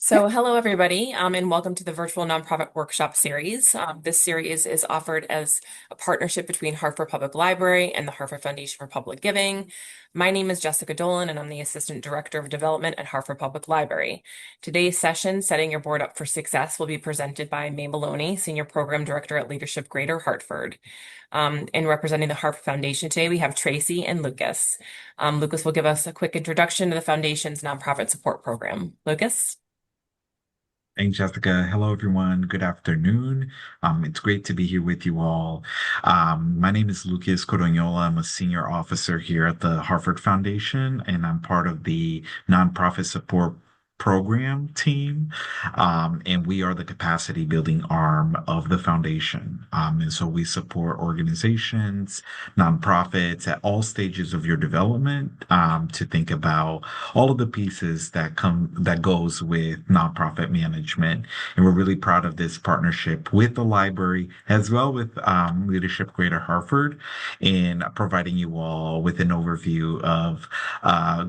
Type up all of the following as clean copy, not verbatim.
Hello everybody, and welcome to the virtual nonprofit workshop series. This series is offered as a partnership between Hartford Public Library and the Hartford Foundation for Public Giving. My name is Jessica Dolan, and I'm the Assistant Director of Development at Hartford Public Library. Today's session, Setting Your Board Up for Success, will be presented by Maloney, Senior Program Director at Leadership Greater Hartford. And representing the Hartford Foundation today, we have Tracy and Lucas. Lucas will give us a quick introduction to the Foundation's nonprofit support program. Lucas? Thanks, Jessica. Hello, everyone. Good afternoon. It's great to be here with you all. My name is Lucas Codognola. I'm a senior officer here at the Hartford Foundation, and I'm part of the nonprofit support program team. And we are the capacity building arm of the foundation. And so we support organizations, nonprofits at all stages of your development, to think about all of the pieces that goes with nonprofit management. And we're really proud of this partnership with the library as well with Leadership Greater Hartford in providing you all with an overview of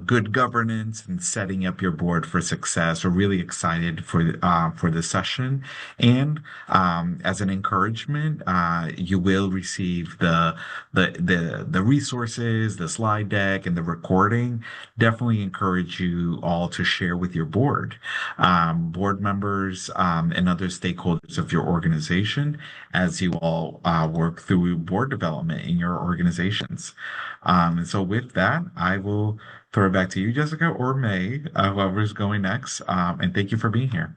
good governance and setting up your board for success. We're really excited for this session. And as an encouragement, you will receive the resources, the slide deck, and the recording. Definitely encourage you all to share with your board members, and other stakeholders of your organization as you all work through board development in your organizations. And so with that, I will throw it back to you, Jessica, or May, whoever's going next. And thank you for being here.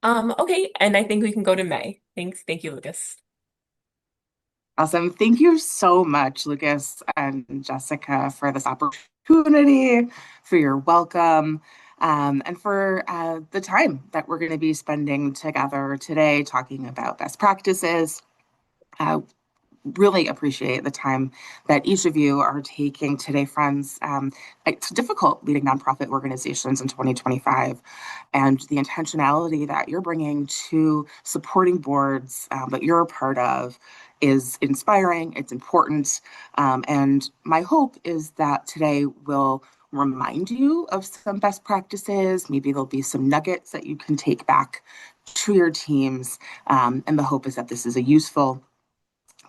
Okay, and I think we can go to May. Thanks. Thank you, Lucas. Awesome. Thank you so much, Lucas and Jessica, for this opportunity, for your welcome, and for the time that we're going to be spending together today talking about best practices. Uh, really appreciate the time that each of you are taking today, friends. It's difficult leading nonprofit organizations in 2025, and the intentionality that you're bringing to supporting boards that you're a part of is inspiring, it's important. And my hope is that today will remind you of some best practices. Maybe there'll be some nuggets that you can take back to your teams. And the hope is that this is a useful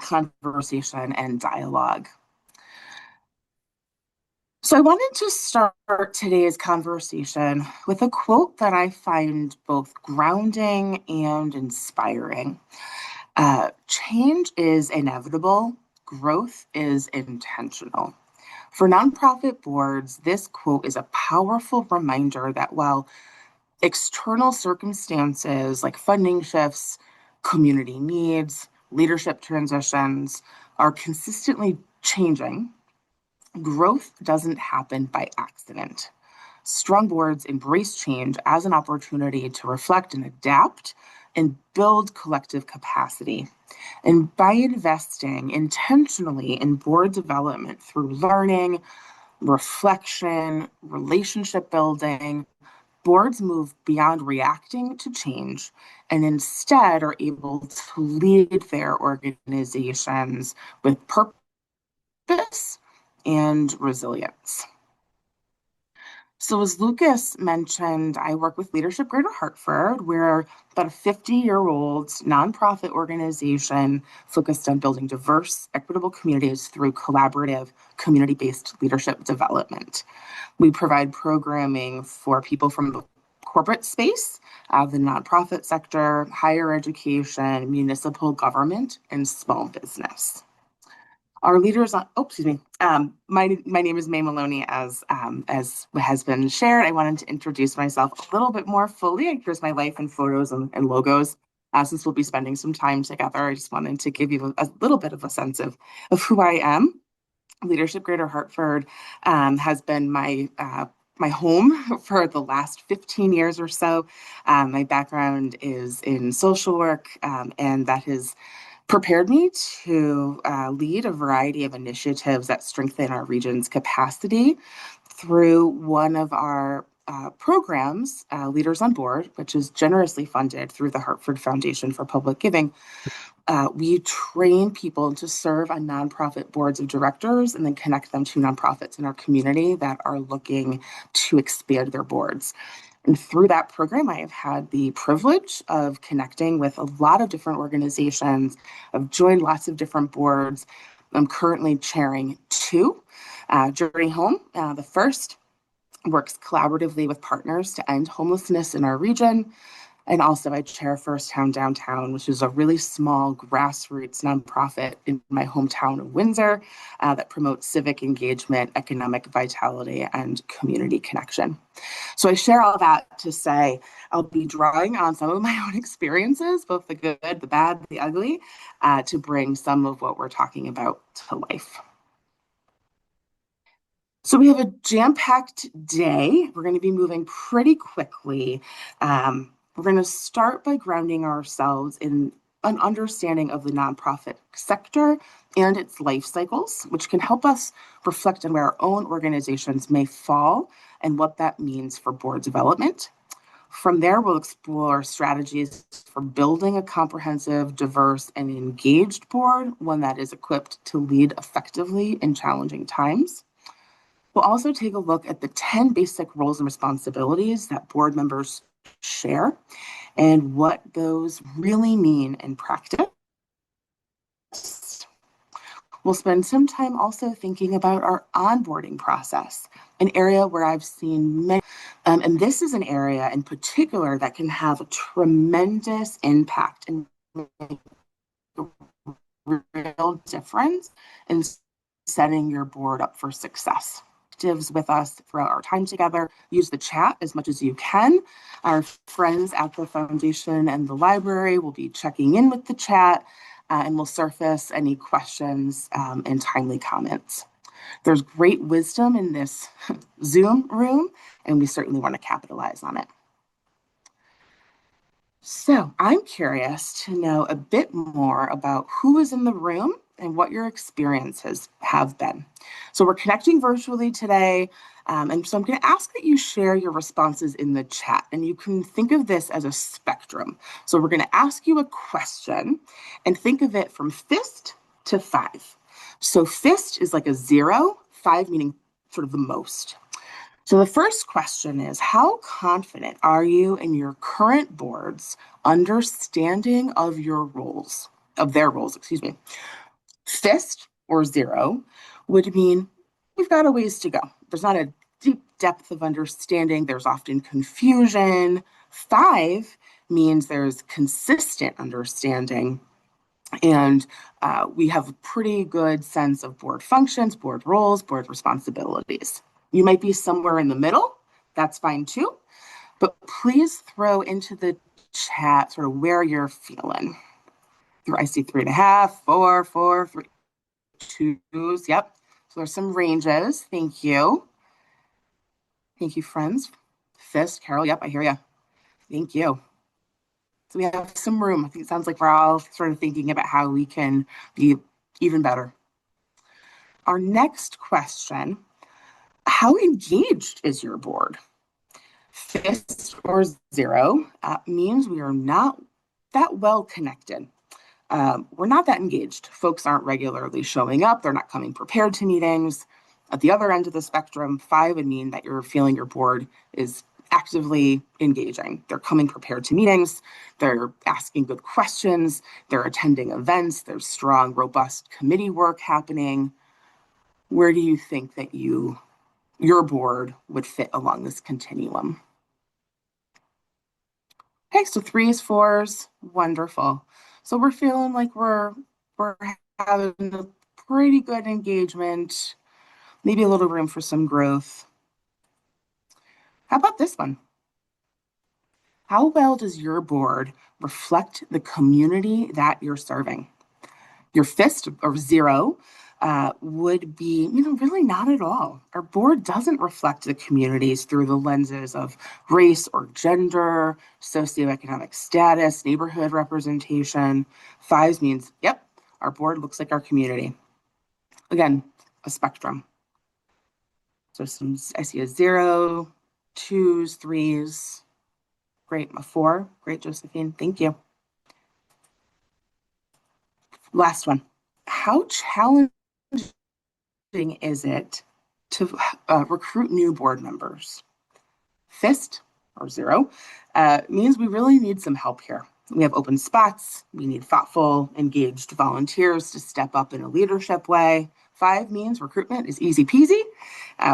conversation and dialogue. So I wanted to start today's conversation with a quote that I find both grounding and inspiring. Change is inevitable, growth is intentional. For nonprofit boards, this quote is a powerful reminder that while external circumstances like funding shifts, community needs, leadership transitions are consistently changing, growth doesn't happen by accident. Strong boards embrace change as an opportunity to reflect and adapt and build collective capacity. And by investing intentionally in board development through learning, reflection, relationship building, boards move beyond reacting to change and instead are able to lead their organizations with purpose and resilience. So, as Lucas mentioned, I work with Leadership Greater Hartford. We're about a 50-year-old nonprofit organization focused on building diverse, equitable communities through collaborative, community based leadership development. We provide programming for people from the corporate space, the nonprofit sector, higher education, municipal government, and small business. Our leaders on, oh, excuse me. My name is May Maloney, as has been shared. I wanted to introduce myself a little bit more fully. Here's my life and photos and logos. Since we'll be spending some time together, I just wanted to give you a little bit of a sense of who I am. Leadership Greater Hartford has been my home for the last 15 years or so. My background is in social work, and that has prepared me to lead a variety of initiatives that strengthen our region's capacity through one of our programs, Leaders on Board, which is generously funded through the Hartford Foundation for Public Giving. We train people to serve on nonprofit boards of directors and then connect them to nonprofits in our community that are looking to expand their boards. And through that program, I have had the privilege of connecting with a lot of different organizations. I've joined lots of different boards. I'm currently chairing two. Journey Home, the first, works collaboratively with partners to end homelessness in our region. And also, I chair First Town Downtown, which is a really small grassroots nonprofit in my hometown of Windsor that promotes civic engagement, economic vitality, and community connection. So I share all that to say I'll be drawing on some of my own experiences, both the good, the bad, the ugly, to bring some of what we're talking about to life. So we have a jam-packed day. We're going to be moving pretty quickly. We're going to start by grounding ourselves in an understanding of the nonprofit sector and its life cycles, which can help us reflect on where our own organizations may fall and what that means for board development. From there, we'll explore strategies for building a comprehensive, diverse, and engaged board, one that is equipped to lead effectively in challenging times. We'll also take a look at the 10 basic roles and responsibilities that board members share and what those really mean in practice. We'll spend some time also thinking about our onboarding process, an area where I've seen many, and this is an area in particular that can have a tremendous impact and make a real difference in setting your board up for success. With us throughout our time together. Use the chat as much as you can. Our friends at the foundation and the library will be checking in with the chat and will surface any questions and timely comments. There's great wisdom in this Zoom room, and we certainly want to capitalize on it. So I'm curious to know a bit more about who is in the room and what your experiences have been. So we're connecting virtually today. And so I'm going to ask that you share your responses in the chat. And you can think of this as a spectrum. So we're going to ask you a question and think of it from fist to 5. So fist is like a 0, 5 meaning sort of the most. So the first question is, how confident are you in your current board's understanding of your roles, of their roles, excuse me. Fist or 0 would mean we've got a ways to go. There's not a deep depth of understanding. There's often confusion. 5 means there's consistent understanding. And we have a pretty good sense of board functions, board roles, board responsibilities. You might be somewhere in the middle. That's fine too. But please throw into the chat sort of where you're feeling. I see 3.5, 4, 4, 3, 2s. Yep. So there's some ranges. Thank you. Thank you, friends. Fist, Carol. Yep, I hear you. Thank you. So we have some room. I think it sounds like we're all sort of thinking about how we can be even better. Our next question, how engaged is your board? Fist or 0 means we are not that well connected. We're not that engaged. Folks aren't regularly showing up. They're not coming prepared to meetings. At the other end of the spectrum, 5 would mean that you're feeling your board is actively engaging. They're coming prepared to meetings. They're asking good questions. They're attending events. There's strong, robust committee work happening. Where do you think that your board would fit along this continuum? Okay, so 3s, 4s, wonderful. So we're feeling like we're having a pretty good engagement, maybe a little room for some growth. How about this one? How well does your board reflect the community that you're serving? Your fist or 0 would be, really not at all. Our board doesn't reflect the communities through the lenses of race or gender, socioeconomic status, neighborhood representation. 5s means, yep, our board looks like our community. Again, a spectrum. So I see a 0, 2s, 3s. Great, a 4. Great, Josephine. Thank you. Last one. How challenging is it to recruit new board members? Fist or zero, means we really need some help here. We have open spots. We need thoughtful, engaged volunteers to step up in a leadership way. 5 means recruitment is easy peasy.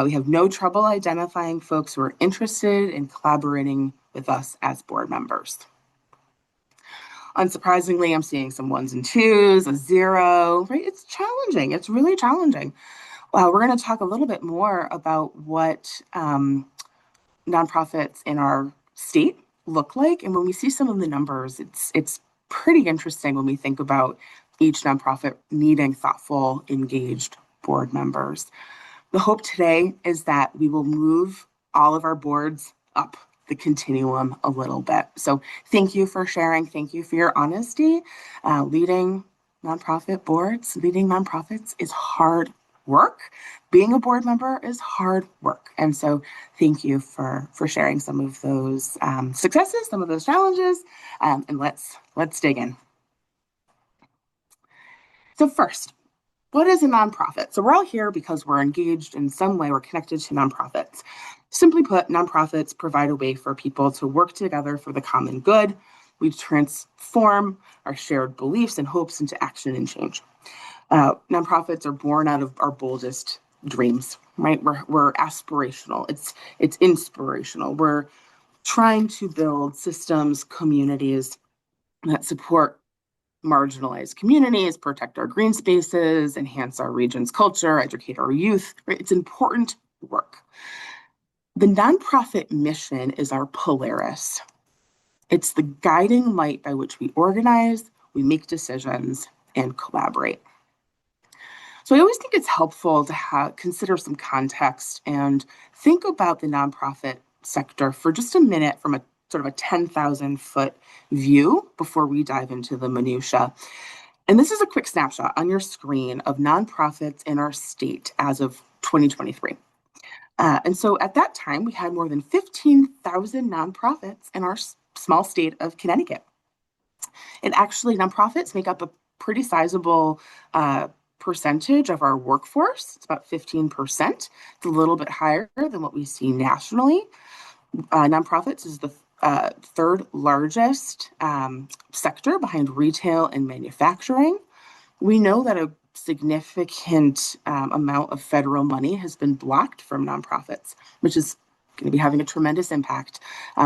We have no trouble identifying folks who are interested in collaborating with us as board members. Unsurprisingly, I'm seeing some 1s and 2s, a 0, right? It's challenging. It's really challenging. We're going to talk a little bit more about what nonprofits in our state look like. And when we see some of the numbers, it's pretty interesting when we think about each nonprofit needing thoughtful, engaged board members. The hope today is that we will move all of our boards up the continuum a little bit. So thank you for sharing. Thank you for your honesty. Leading nonprofit boards, leading nonprofits is hard work. Being a board member is hard work. And so thank you for sharing some of those successes, some of those challenges, and let's dig in. So first, what is a nonprofit? So we're all here because we're engaged in some way, we're connected to nonprofits. Simply put, nonprofits provide a way for people to work together for the common good. We transform our shared beliefs and hopes into action and change. Nonprofits are born out of our boldest dreams, right? We're aspirational. It's inspirational. We're trying to build systems, communities that support marginalized communities, protect our green spaces, enhance our region's culture, educate our youth. Right? It's important work. The nonprofit mission is our Polaris. It's the guiding light by which we organize, we make decisions, and collaborate. So I always think it's helpful to consider some context and think about the nonprofit sector for just a minute from a sort of a 10,000-foot view before we dive into the minutia. And this is a quick snapshot on your screen of nonprofits in our state as of 2023. And so at that time, we had more than 15,000 nonprofits in our small state of Connecticut. And actually, nonprofits make up a pretty sizable percentage of our workforce. It's about 15%. It's a little bit higher than what we see nationally. Nonprofits is the third largest sector behind retail and manufacturing. We know that a significant amount of federal money has been blocked from nonprofits, which is going to be having a tremendous impact.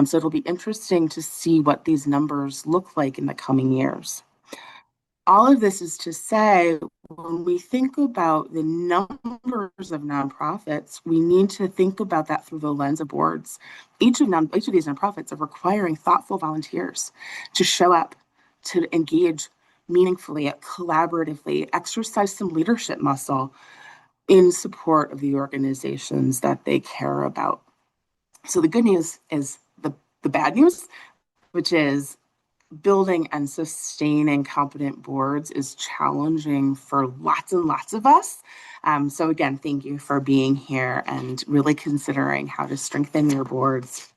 So it'll be interesting to see what these numbers look like in the coming years. All of this is to say, when we think about the numbers of nonprofits, we need to think about that through the lens of boards. Each of these nonprofits are requiring thoughtful volunteers to show up, to engage meaningfully, collaboratively, exercise some leadership muscle in support of the organizations that they care about. So the good news is the bad news, which is building and sustaining competent boards is challenging for lots and lots of us. So again, thank you for being here and really considering how to strengthen your boards.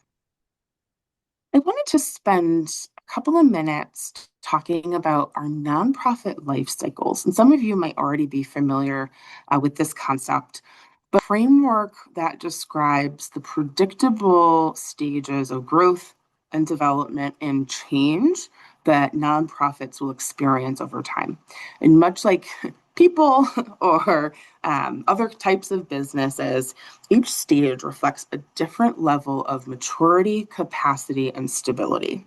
I wanted to spend a couple of minutes talking about our nonprofit life cycles. And some of you might already be familiar with this concept, but a framework that describes the predictable stages of growth and development and change that nonprofits will experience over time. And much like people or other types of businesses, each stage reflects a different level of maturity, capacity, and stability.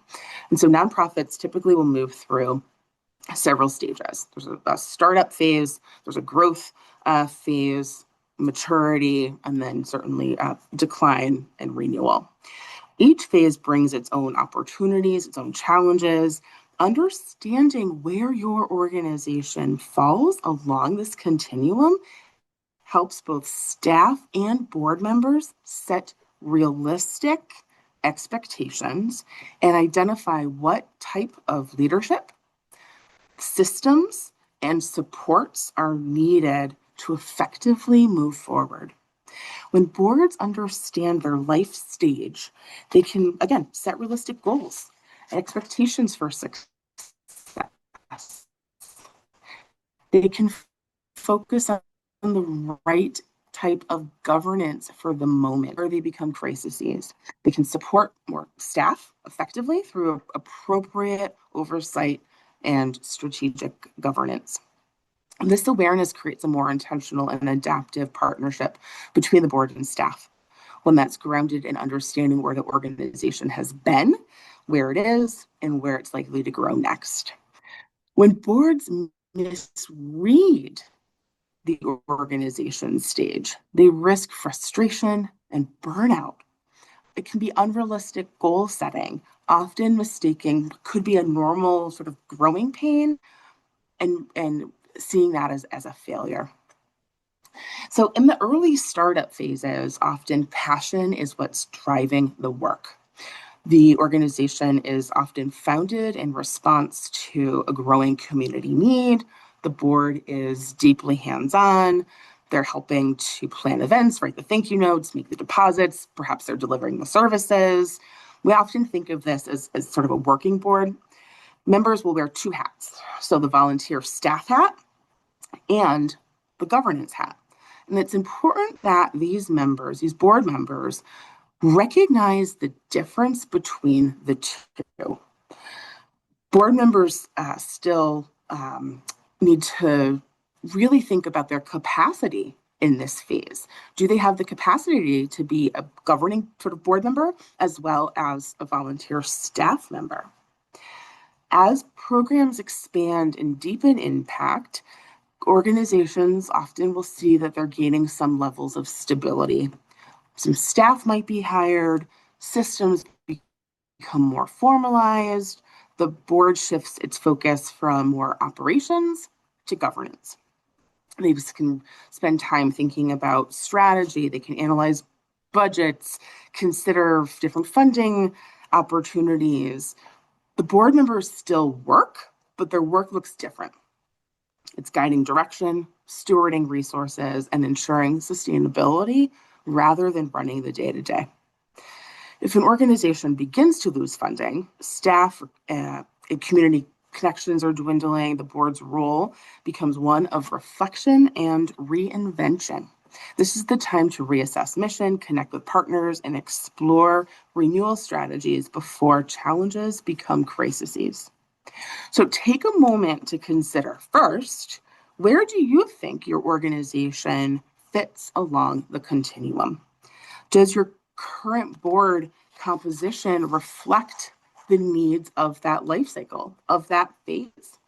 And so nonprofits typically will move through several stages. There's a startup phase, there's a growth phase, maturity, and then certainly decline and renewal. Each phase brings its own opportunities, its own challenges. Understanding where your organization falls along this continuum helps both staff and board members set realistic expectations and identify what type of leadership, systems, and supports are needed to effectively move forward. When boards understand their life stage, they can, again, set realistic goals and expectations for success. They can focus on the right type of governance for the moment where they become crises. They can support more staff effectively through appropriate oversight and strategic governance. This awareness creates a more intentional and adaptive partnership between the board and staff, one that's grounded in understanding where the organization has been, where it is, and where it's likely to grow next. When boards misread the organization stage, they risk frustration and burnout. It can be unrealistic goal setting, often mistaking could be a normal sort of growing pain and seeing that as a failure. So in the early startup phases, often passion is what's driving the work. The organization is often founded in response to a growing community need. The board is deeply hands-on. They're helping to plan events, write the thank you notes, make the deposits. Perhaps they're delivering the services. We often think of this as sort of a working board. Members will wear two hats. So the volunteer staff hat and the governance hat. And it's important that these members, these board members, recognize the difference between the two. Board members still need to really think about their capacity in this phase. Do they have the capacity to be a governing sort of board member as well as a volunteer staff member? As programs expand and deepen impact, organizations often will see that they're gaining some levels of stability. Some staff might be hired, systems become more formalized, the board shifts its focus from more operations to governance. They just can spend time thinking about strategy, they can analyze budgets, consider different funding opportunities. The board members still work, but their work looks different. It's guiding direction, stewarding resources, and ensuring sustainability rather than running the day-to-day. If an organization begins to lose funding, staff and community connections are dwindling, the board's role becomes one of reflection and reinvention. This is the time to reassess mission, connect with partners, and explore renewal strategies before challenges become crises. So take a moment to consider first, where do you think your organization fits along the continuum? Does your current board composition reflect the needs of that life cycle, of that phase?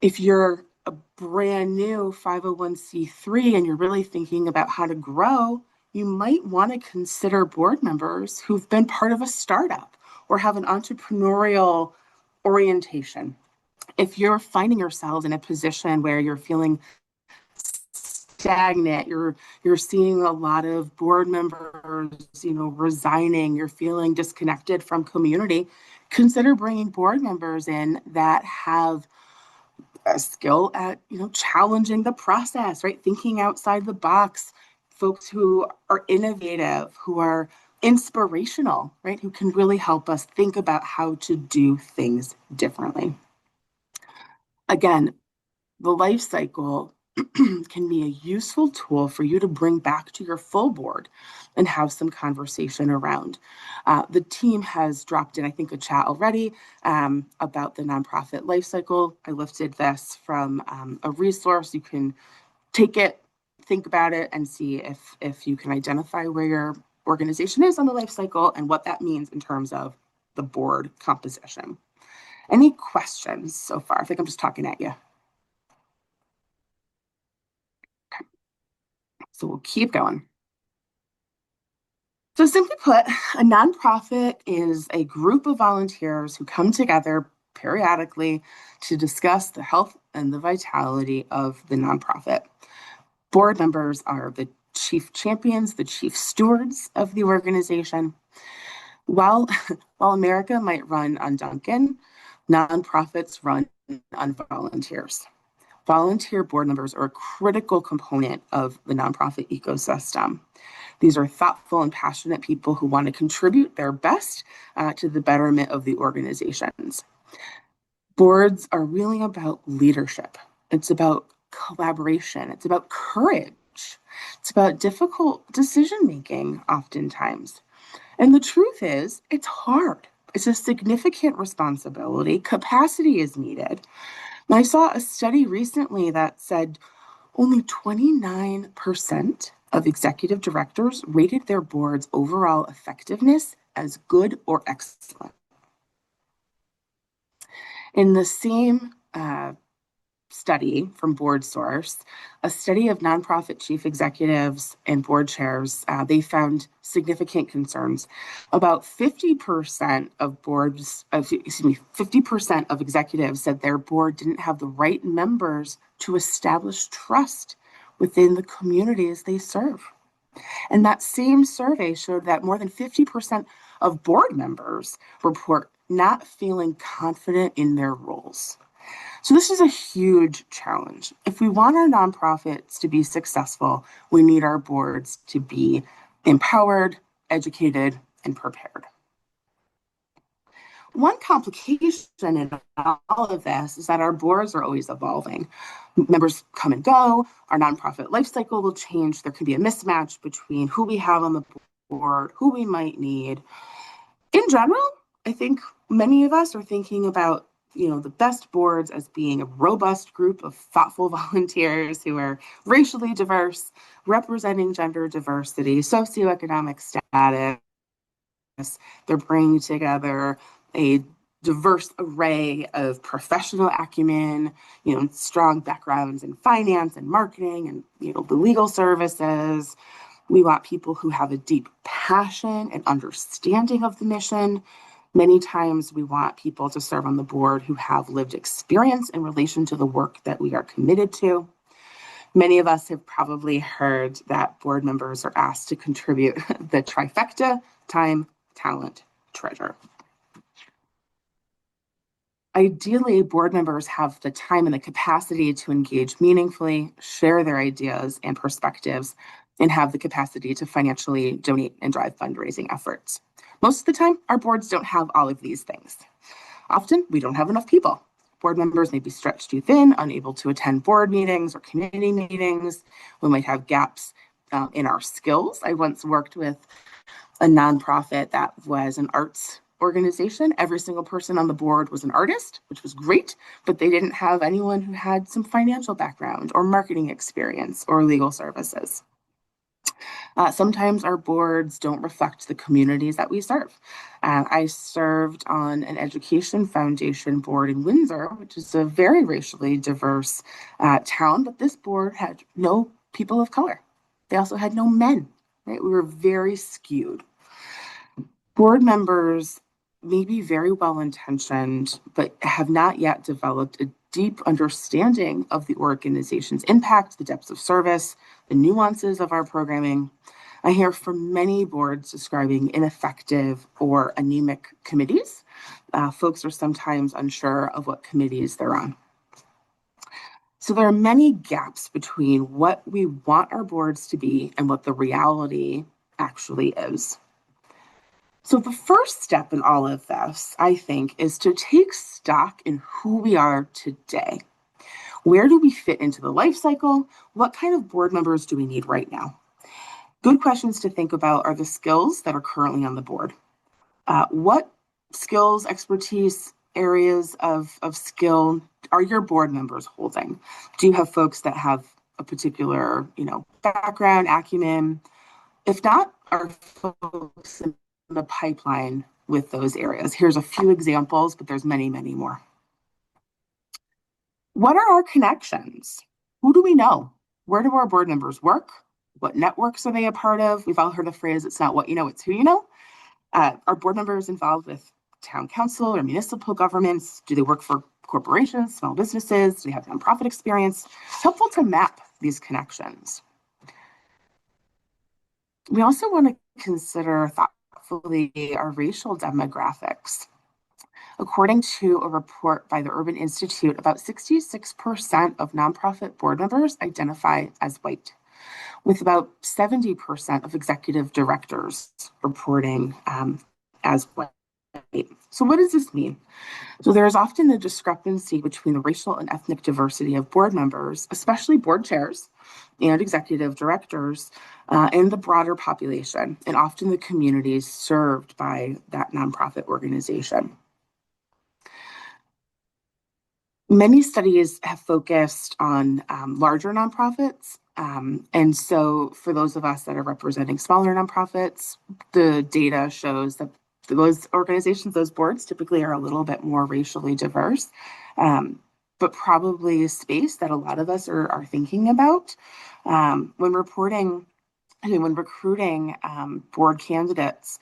If you're a brand new 501c3 and you're really thinking about how to grow, you might want to consider board members who've been part of a startup or have an entrepreneurial orientation. If you're finding yourselves in a position where you're feeling stagnant, you're seeing a lot of board members, resigning, you're feeling disconnected from community, consider bringing board members in that have a skill at, challenging the process, right? Thinking outside the box, folks who are innovative, who are inspirational, right? Who can really help us think about how to do things differently. Again, the life cycle can be a useful tool for you to bring back to your full board and have some conversation around. The team has dropped in, I think, a chat already about the nonprofit life cycle. I lifted this from a resource. You can take it, think about it, and see if you can identify where your organization is on the life cycle and what that means in terms of the board composition. Any questions so far? I think I'm just talking at you. So we'll keep going. So simply put, a nonprofit is a group of volunteers who come together periodically to discuss the health and the vitality of the nonprofit. Board members are the chief champions, the chief stewards of the organization. While America might run on Duncan, nonprofits run on volunteers. Volunteer board members are a critical component of the nonprofit ecosystem. These are thoughtful and passionate people who want to contribute their best to the betterment of the organizations. Boards are really about leadership. It's about collaboration. It's about courage. change. It's about difficult decision making, oftentimes. And the truth is, it's hard. It's a significant responsibility. Capacity is needed. And I saw a study recently that said only 29% of executive directors rated their board's overall effectiveness as good or excellent. In the same study from Board Source, a study of nonprofit chief executives and board chairs, they found significant concerns. About 50% of 50% of executives said their board didn't have the right members to establish trust within the communities they serve. And that same survey showed that more than 50% of board members report not feeling confident in their roles. So this is a huge challenge. If we want our nonprofits to be successful, we need our boards to be empowered, educated, and prepared. One complication in all of this is that our boards are always evolving. Members come and go, our nonprofit life cycle will change. There can be a mismatch between who we have on the board, who we might need. In general, I think many of us are thinking about the best boards as being a robust group of thoughtful volunteers who are racially diverse, representing gender diversity, socioeconomic status. They're bringing together a diverse array of professional acumen, strong backgrounds in finance and marketing and, the legal services. We want people who have a deep passion and understanding of the mission. Many times we want people to serve on the board who have lived experience in relation to the work that we are committed to. Many of us have probably heard that board members are asked to contribute the trifecta: time, talent, treasure. Ideally, board members have the time and the capacity to engage meaningfully, share their ideas and perspectives, and have the capacity to financially donate and drive fundraising efforts. Most of the time, our boards don't have all of these things. Often, we don't have enough people. Board members may be stretched too thin, unable to attend board meetings or committee meetings. We might have gaps in our skills. I once worked with a nonprofit that was an arts organization. Every single person on the board was an artist, which was great, but they didn't have anyone who had some financial background or marketing experience or legal services. Sometimes our boards don't reflect the communities that we serve. I served on an education foundation board in Windsor, which is a very racially diverse town, but this board had no people of color. They also had no men, right? We were very skewed. Board members may be very well-intentioned, but have not yet developed a deep understanding of the organization's impact, the depths of service, the nuances of our programming. I hear from many boards describing ineffective or anemic committees. Folks are sometimes unsure of what committees they're on. So there are many gaps between what we want our boards to be and what the reality actually is. So the first step in all of this, I think, is to take stock in who we are today. Where do we fit into the life cycle? What kind of board members do we need right now? Good questions to think about are the skills that are currently on the board. What skills, expertise, areas of skill are your board members holding? Do you have folks that have a particular, background, acumen? If not, are folks in the pipeline with those areas? Here's a few examples, but there's many, many more. What are our connections? Who do we know? Where do our board members work? What networks are they a part of? We've all heard the phrase, it's not what you know, it's who you know. Are board members involved with town council or municipal governments? Do they work for corporations, small businesses? Do they have nonprofit experience? It's helpful to map these connections. We also want to consider thoughtfully our racial demographics. According to a report by the Urban Institute, about 66% of nonprofit board members identify as white, with about 70% of executive directors reporting as white. So what does this mean? So there is often a discrepancy between the racial and ethnic diversity of board members, especially board chairs and executive directors, and the broader population, and often the communities served by that nonprofit organization. Many studies have focused on larger nonprofits. And so, for those of us that are representing smaller nonprofits, the data shows that those organizations, those boards typically are a little bit more racially diverse, but probably a space that a lot of us are thinking about when reporting when recruiting board candidates,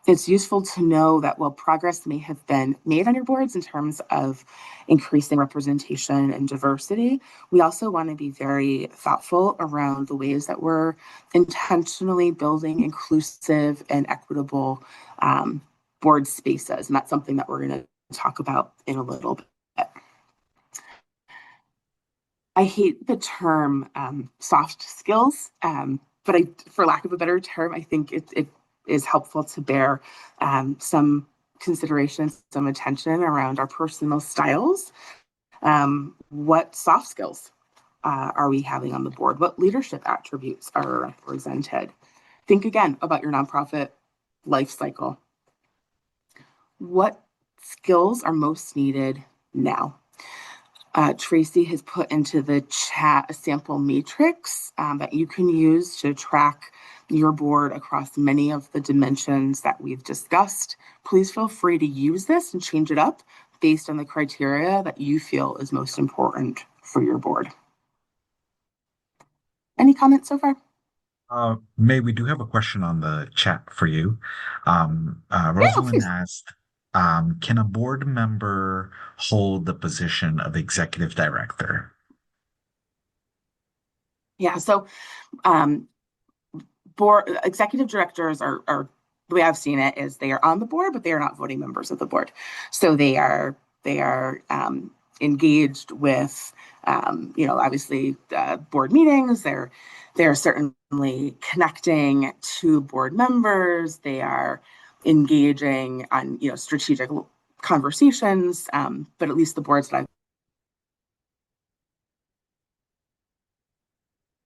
it's useful to know that while progress may have been made on your boards in terms of increasing representation and diversity, we also want to be very thoughtful around the ways that we're intentionally building inclusive and equitable board spaces. And that's something that we're going to talk about in a little bit. I hate the term soft skills, but for lack of a better term, I think it is helpful to bear some consideration, some attention around our personal styles. What soft skills are we having on the board? What leadership attributes are represented? Think again about your nonprofit life cycle. What skills are most needed now? Tracy has put into the chat a sample matrix that you can use to track your board across many of the dimensions that we've discussed. Please feel free to use this and change it up based on the criteria that you feel is most important for your board. Any comments so far? May, we do have a question on the chat for you. Yeah, Rosalind please. asked, can a board member hold the position of executive director? Yeah, so um, board executive directors are the way I've seen it is they are on the board, but they are not voting members of the board. So they are engaged with obviously board meetings. They're certainly connecting to board members. They are engaging on strategic conversations. But at least the boards that I've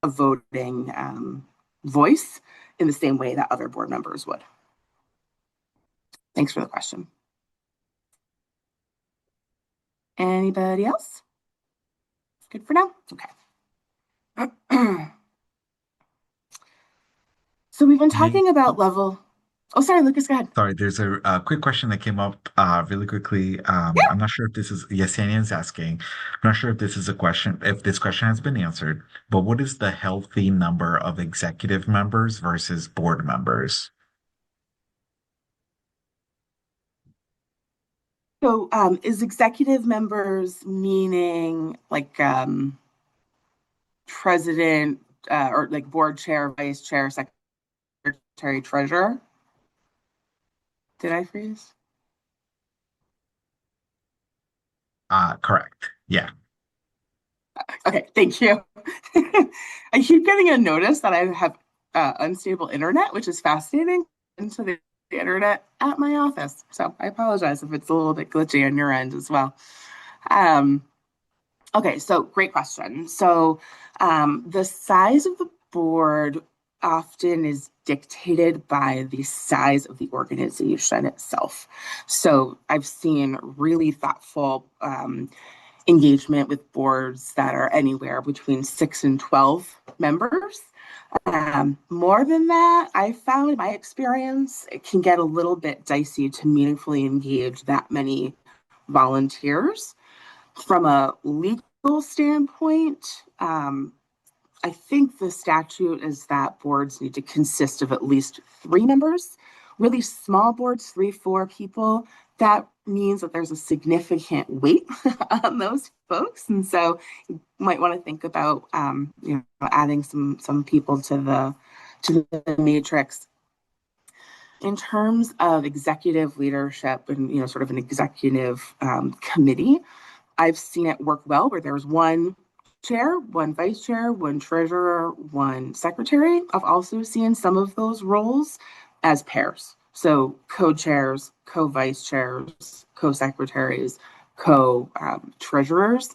a voting voice in the same way that other board members would. Thanks for the question. Anybody else? Good for now? Okay. So we've been May, talking about oh, level. Oh, sorry, Lucas, go ahead. sorry, there's a quick question that came up really quickly. Yeah. I'm not sure if this is, Yesenia is asking, I'm not sure if this is a question, if this question has been answered, but what is the healthy number of executive members versus board members? So is executive members meaning like president or like board chair, vice chair, secretary, treasurer? Did I freeze? Correct. Yeah. Okay, thank you. I keep getting a notice that I have unstable internet, which is fascinating, into the internet at my office. So I apologize if it's a little bit glitchy on your end as well. Um, okay, so great question. So the size of the board often is dictated by the size of the organization itself. So I've seen really thoughtful engagement with boards that are anywhere between 6 and 12 members. More than that, I found in my experience, it can get a little bit dicey to meaningfully engage that many volunteers. From a legal standpoint, I think the statute is that boards need to consist of at least 3 members. Really small boards, 3, 4 people, that means that there's a significant weight on those folks. And so you might want to think about adding some people to the matrix. In terms of executive leadership and sort of an executive committee, I've seen it work well where there's one chair, one vice chair, one treasurer, one secretary. I've also seen some of those roles as pairs. So co-chairs, co-vice chairs, co-secretaries, co-treasurers.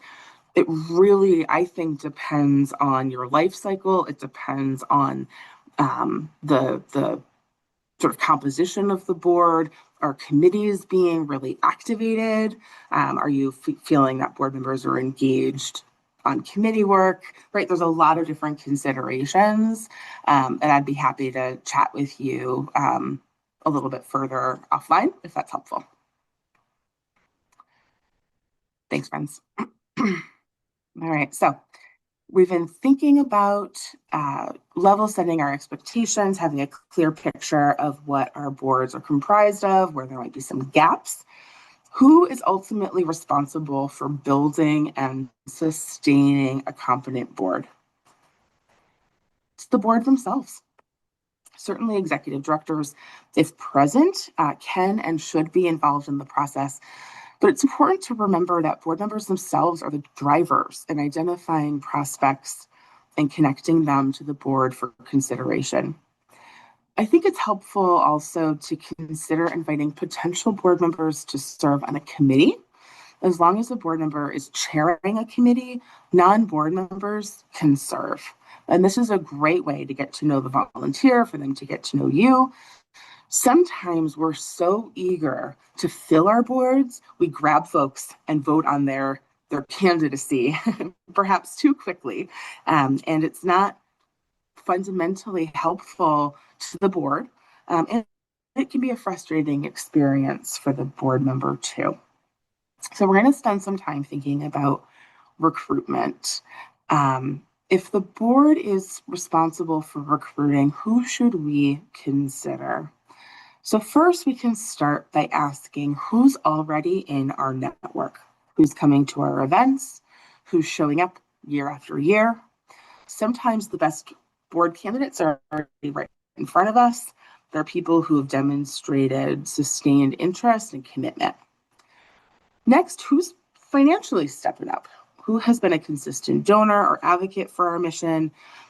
It really, I think, depends on your life cycle. It depends on the sort of composition of the board. Are committees being really activated? Are you feeling that board members are engaged on committee work? Right, there's a lot of different considerations, and I'd be happy to chat with you a little bit further offline if that's helpful. Thanks, friends. All right, so we've been thinking about level setting our expectations, having a clear picture of what our boards are comprised of, where there might be some gaps. Who is ultimately responsible for building and sustaining a competent board? It's the board themselves. Certainly, executive directors, if present, can and should be involved in the process. But it's important to remember that board members themselves are the drivers in identifying prospects and connecting them to the board for consideration. I think it's helpful also to consider inviting potential board members to serve on a committee. As long as a board member is chairing a committee, non-board members can serve. And this is a great way to get to know the volunteer, for them to get to know you. Sometimes we're so eager to fill our boards, we grab folks and vote on their candidacy, perhaps too quickly. And it's not fundamentally helpful to the board. And it can be a frustrating experience for the board member too. So we're going to spend some time thinking about recruitment. If the board is responsible for recruiting, who should we consider? So first, we can start by asking who's already in our network, who's coming to our events, who's showing up year after year. Sometimes the best board candidates are already right in front of us. They're people who have demonstrated sustained interest and commitment. Next, who's financially stepping up? Who has been a consistent donor or advocate for our mission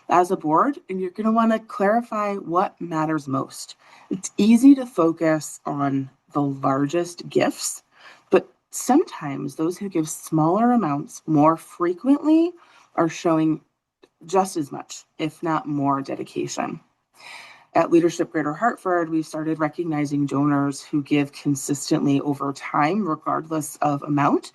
as a board? And you're going to want to clarify what matters most. It's easy to focus on the largest gifts, but sometimes those who give smaller amounts more frequently are showing just as much, if not more, dedication. At Leadership Greater Hartford, we've started recognizing donors who give consistently over time, regardless of amount.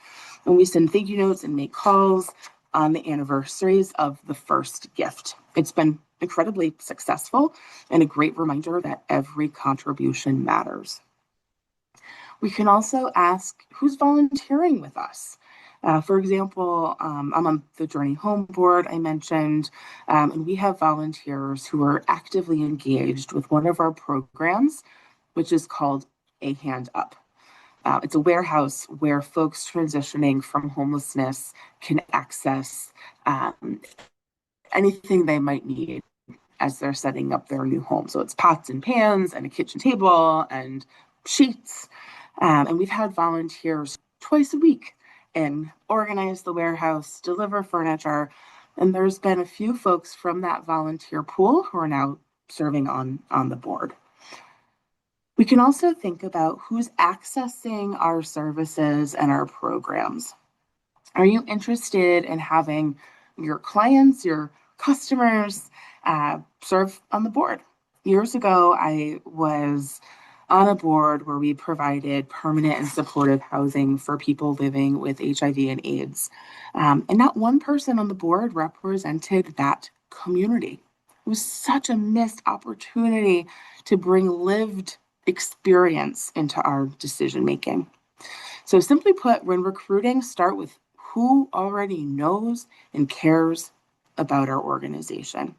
And we send thank you notes and make calls on the anniversaries of the first gift. It's been incredibly successful and a great reminder that every contribution matters. We can also ask who's volunteering with us. For example, I'm on the Journey Home board I mentioned, and we have volunteers who are actively engaged with one of our programs, which is called A Hand Up. It's a warehouse where folks transitioning from homelessness can access anything they might need as they're setting up their new home. So it's pots and pans and a kitchen table and sheets. And we've had volunteers twice a week and organize the warehouse, deliver furniture. And there's been a few folks from that volunteer pool who are now serving on the board. We can also think about who's accessing our services and our programs. Are you interested in having your clients, your customers serve on the board? Years ago, I was on a board where we provided permanent and supportive housing for people living with HIV and AIDS. And not one person on the board represented that community. It was such a missed opportunity to bring lived experience into our decision making. So simply put, when recruiting, start with who already knows and cares about our organization.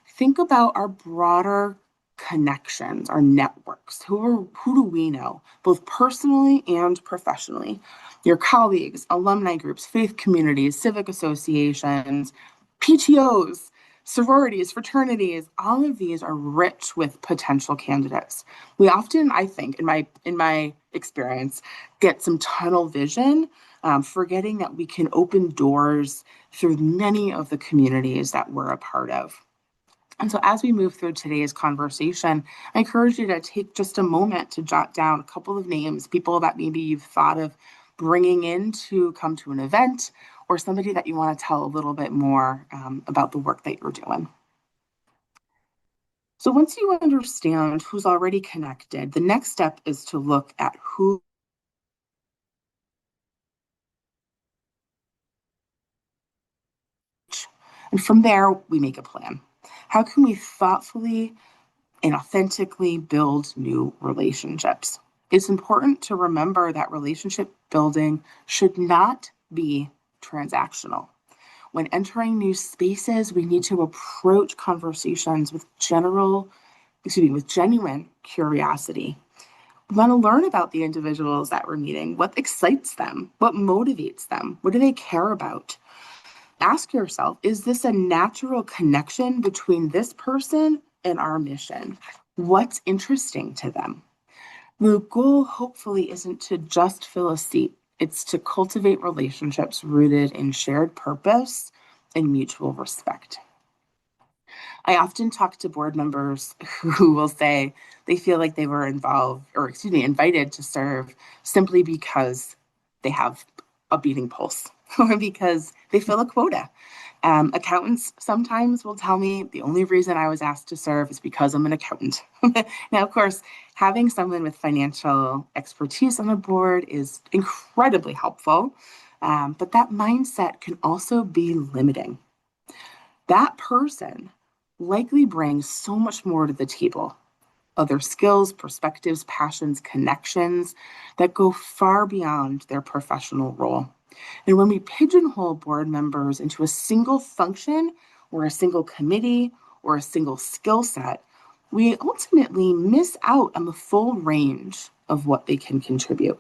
Think about our broader connections, our networks. Who do we know, both personally and professionally? Your colleagues, alumni groups, faith communities, civic associations, PTOs, sororities, fraternities, all of these are rich with potential candidates. We often, I think, in my experience, get some tunnel vision, forgetting that we can open doors through many of the communities that we're a part of. And so, as we move through today's conversation, I encourage you to take just a moment to jot down a couple of names, people that maybe you've thought of bringing in to come to an event, or somebody that you want to tell a little bit more about the work that you're doing. So, once you understand who's already connected, the next step is to look at who. And from there, we make a plan. How can we thoughtfully and authentically build new relationships? It's important to remember that relationship building should not be transactional. When entering new spaces, we need to approach conversations with genuine curiosity. We want to learn about the individuals that we're meeting. What excites them? What motivates them? What do they care about? Ask yourself, is this a natural connection between this person and our mission? What's interesting to them? The goal, hopefully, isn't to just fill a seat. It's to cultivate relationships rooted in shared purpose and mutual respect. I often talk to board members who will say they feel like they were invited to serve simply because they have a beating pulse or because they fill a quota. Accountants sometimes will tell me the only reason I was asked to serve is because I'm an accountant. Now, of course, having someone with financial expertise on a board is incredibly helpful, but that mindset can also be limiting. That person likely brings so much more to the table, other skills, perspectives, passions, connections that go far beyond their professional role. And when we pigeonhole board members into a single function or a single committee or a single skill set, we ultimately miss out on the full range of what they can contribute.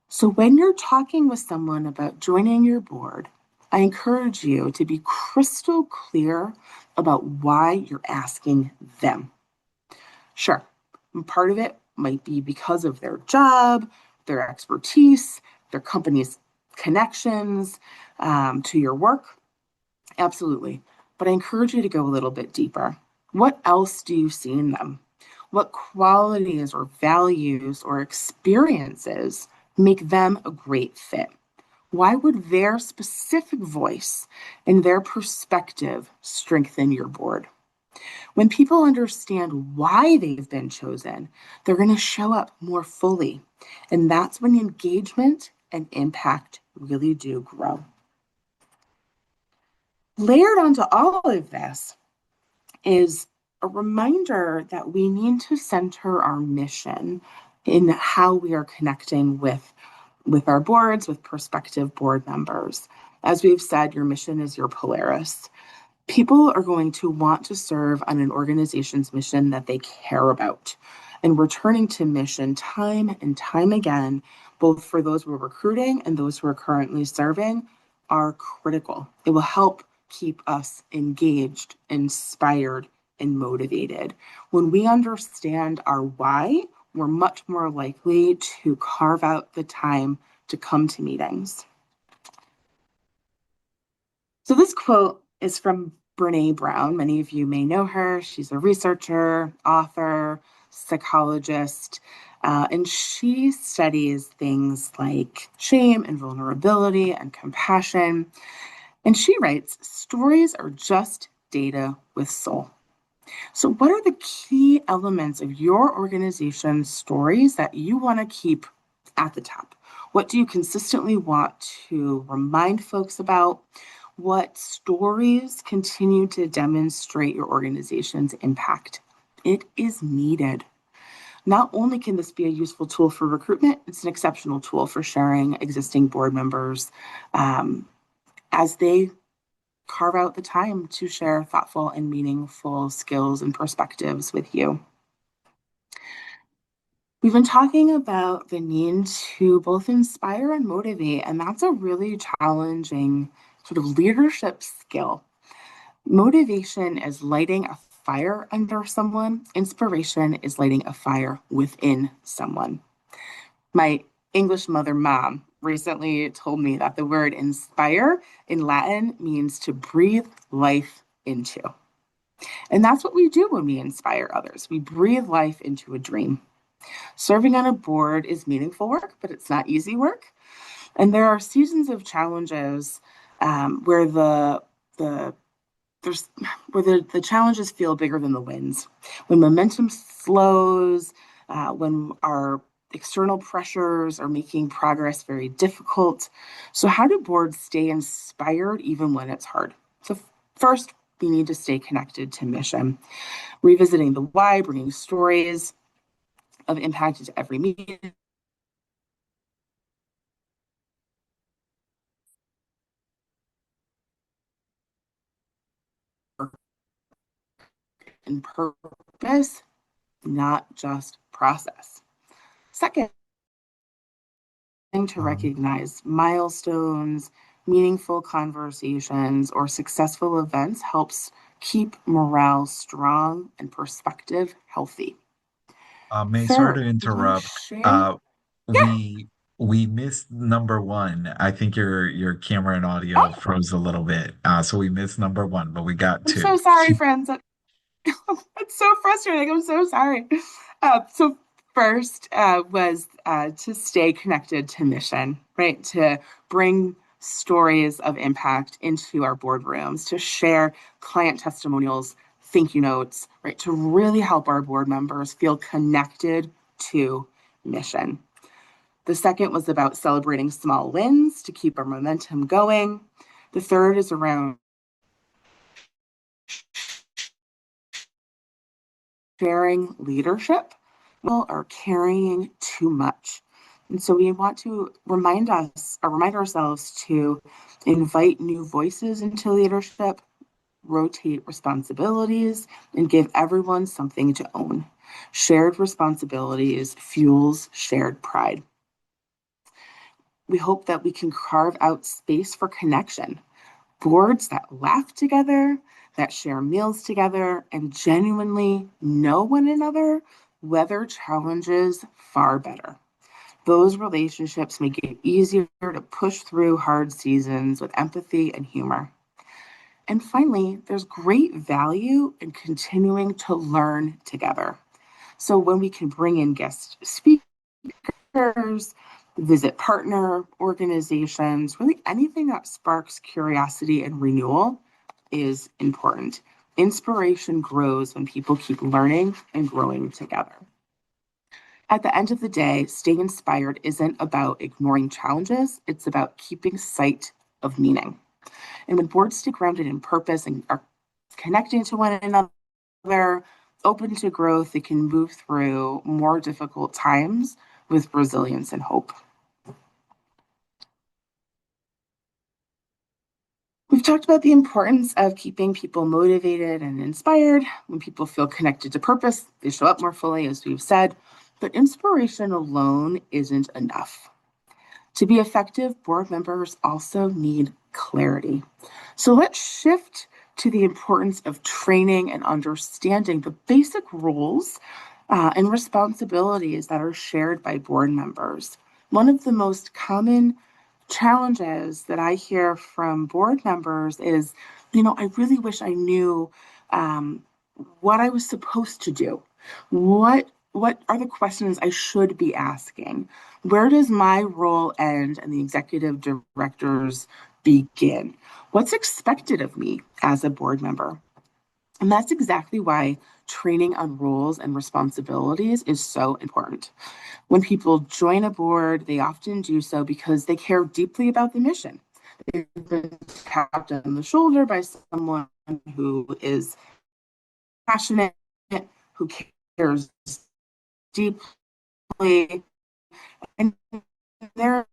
So when you're talking with someone about joining your board, I encourage you to be crystal clear about why you're asking them. Sure, part of it might be because of their job, their expertise, their company's connections to your work. Absolutely. But I encourage you to go a little bit deeper. What else do you see in them? What qualities or values or experiences make them a great fit? Why would their specific voice and their perspective strengthen your board? When people understand why they've been chosen, they're going to show up more fully. And that's when engagement and impact really do grow. Layered onto all of this is a reminder that we need to center our mission in how we are connecting with our boards, with prospective board members. As we've said, your mission is your Polaris. People are going to want to serve on an organization's mission that they care about. And returning to mission time and time again, both for those we're recruiting and those who are currently serving, are critical. It will help keep us engaged, inspired, and motivated. When we understand our why, we're much more likely to carve out the time to come to meetings. So this quote is from Brene Brown. Many of you may know her. She's a researcher, author, psychologist, and she studies things like shame and vulnerability and compassion. And she writes, stories are just data with soul. So what are the key elements of your organization's stories that you want to keep at the top? What do you consistently want to remind folks about? What stories continue to demonstrate your organization's impact? It is needed. Not only can this be a useful tool for recruitment, it's an exceptional tool for sharing existing board members as they carve out the time to share thoughtful and meaningful skills and perspectives with you. We've been talking about the need to both inspire and motivate, and that's a really challenging sort of leadership skill. Motivation is lighting a fire under someone. Inspiration is lighting a fire within someone. My English mom recently told me that the word inspire in Latin means to breathe life into. And that's what we do when we inspire others. We breathe life into a dream. Serving on a board is meaningful work, but it's not easy work. And there are seasons of challenges where the there's where the challenges feel bigger than the wins. When momentum slows, when our external pressures are making progress very difficult. So, how do boards stay inspired even when it's hard? So, first, we need to stay connected to mission, revisiting the why, bringing stories of impact into every meeting and purpose, not just process. Second, to Um, recognize milestones, meaningful conversations, or successful events helps keep morale strong and perspective healthy. May, sorry to Third, interrupt. sharing. Yeah, We missed number one. I think your camera and audio oh, froze a little bit. So we missed number one, but we got I'm so two. sorry, friends. It's so frustrating. I'm so sorry. So first was to stay connected to mission, right? To bring stories of impact into our boardrooms, to share client testimonials, thank you notes, right? To really help our board members feel connected to mission. The second was about celebrating small wins to keep our momentum going. The third is around sharing leadership. People are carrying too much. And so we want to remind ourselves to invite new voices into leadership, rotate responsibilities, and give everyone something to own. Shared responsibilities fuels shared pride. We hope that we can carve out space for connection, boards that laugh together, that share meals together, and genuinely know one another weather challenges far better. Those relationships make it easier to push through hard seasons with empathy and humor. And finally, there's great value in continuing to learn together. So when we can bring in guest speakers, visit partner organizations, really anything that sparks curiosity and renewal is important. Inspiration grows when people keep learning and growing together. At the end of the day, staying inspired isn't about ignoring challenges, it's about keeping sight of meaning. And when boards stay grounded in purpose and are connecting to one another, open to growth, they can move through more difficult times with resilience and hope. We've talked about the importance of keeping people motivated and inspired. When people feel connected to purpose, they show up more fully, as we've said. But inspiration alone isn't enough. To be effective, board members also need clarity. So let's shift to the importance of training and understanding the basic roles and responsibilities that are shared by board members. One of the most common challenges that I hear from board members is, I really wish I knew um, what I was supposed to do. What are the questions I should be asking? Where does my role end and the executive directors begin? What's expected of me as a board member? And that's exactly why training on roles and responsibilities is so important. When people join a board, they often do so because they care deeply about the mission. They've been tapped on the shoulder by someone who is passionate, who cares deeply, and they're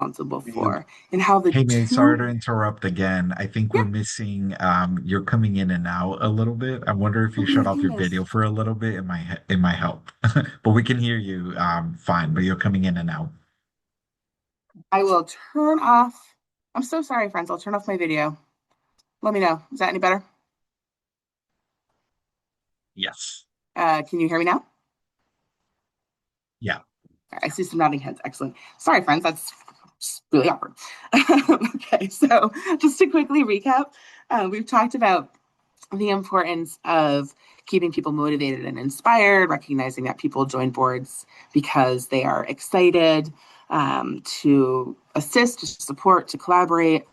responsible for, and how the Hey, May, sorry two, to interrupt again. I think we're yeah, missing, you're coming in and out a little bit. I wonder if oh you my shut off your goodness. video for a little bit. It might help. But we can hear you fine, but you're coming in and out. I will turn off. I'm so sorry, friends. I'll turn off my video. Let me know. Is that any better? Yes. Can you hear me now? Yeah. I see some nodding heads. Excellent. Sorry, friends, that's really awkward. Okay, so just to quickly recap, we've talked about the importance of keeping people motivated and inspired, recognizing that people join boards because they are excited to assist, to support, to collaborate.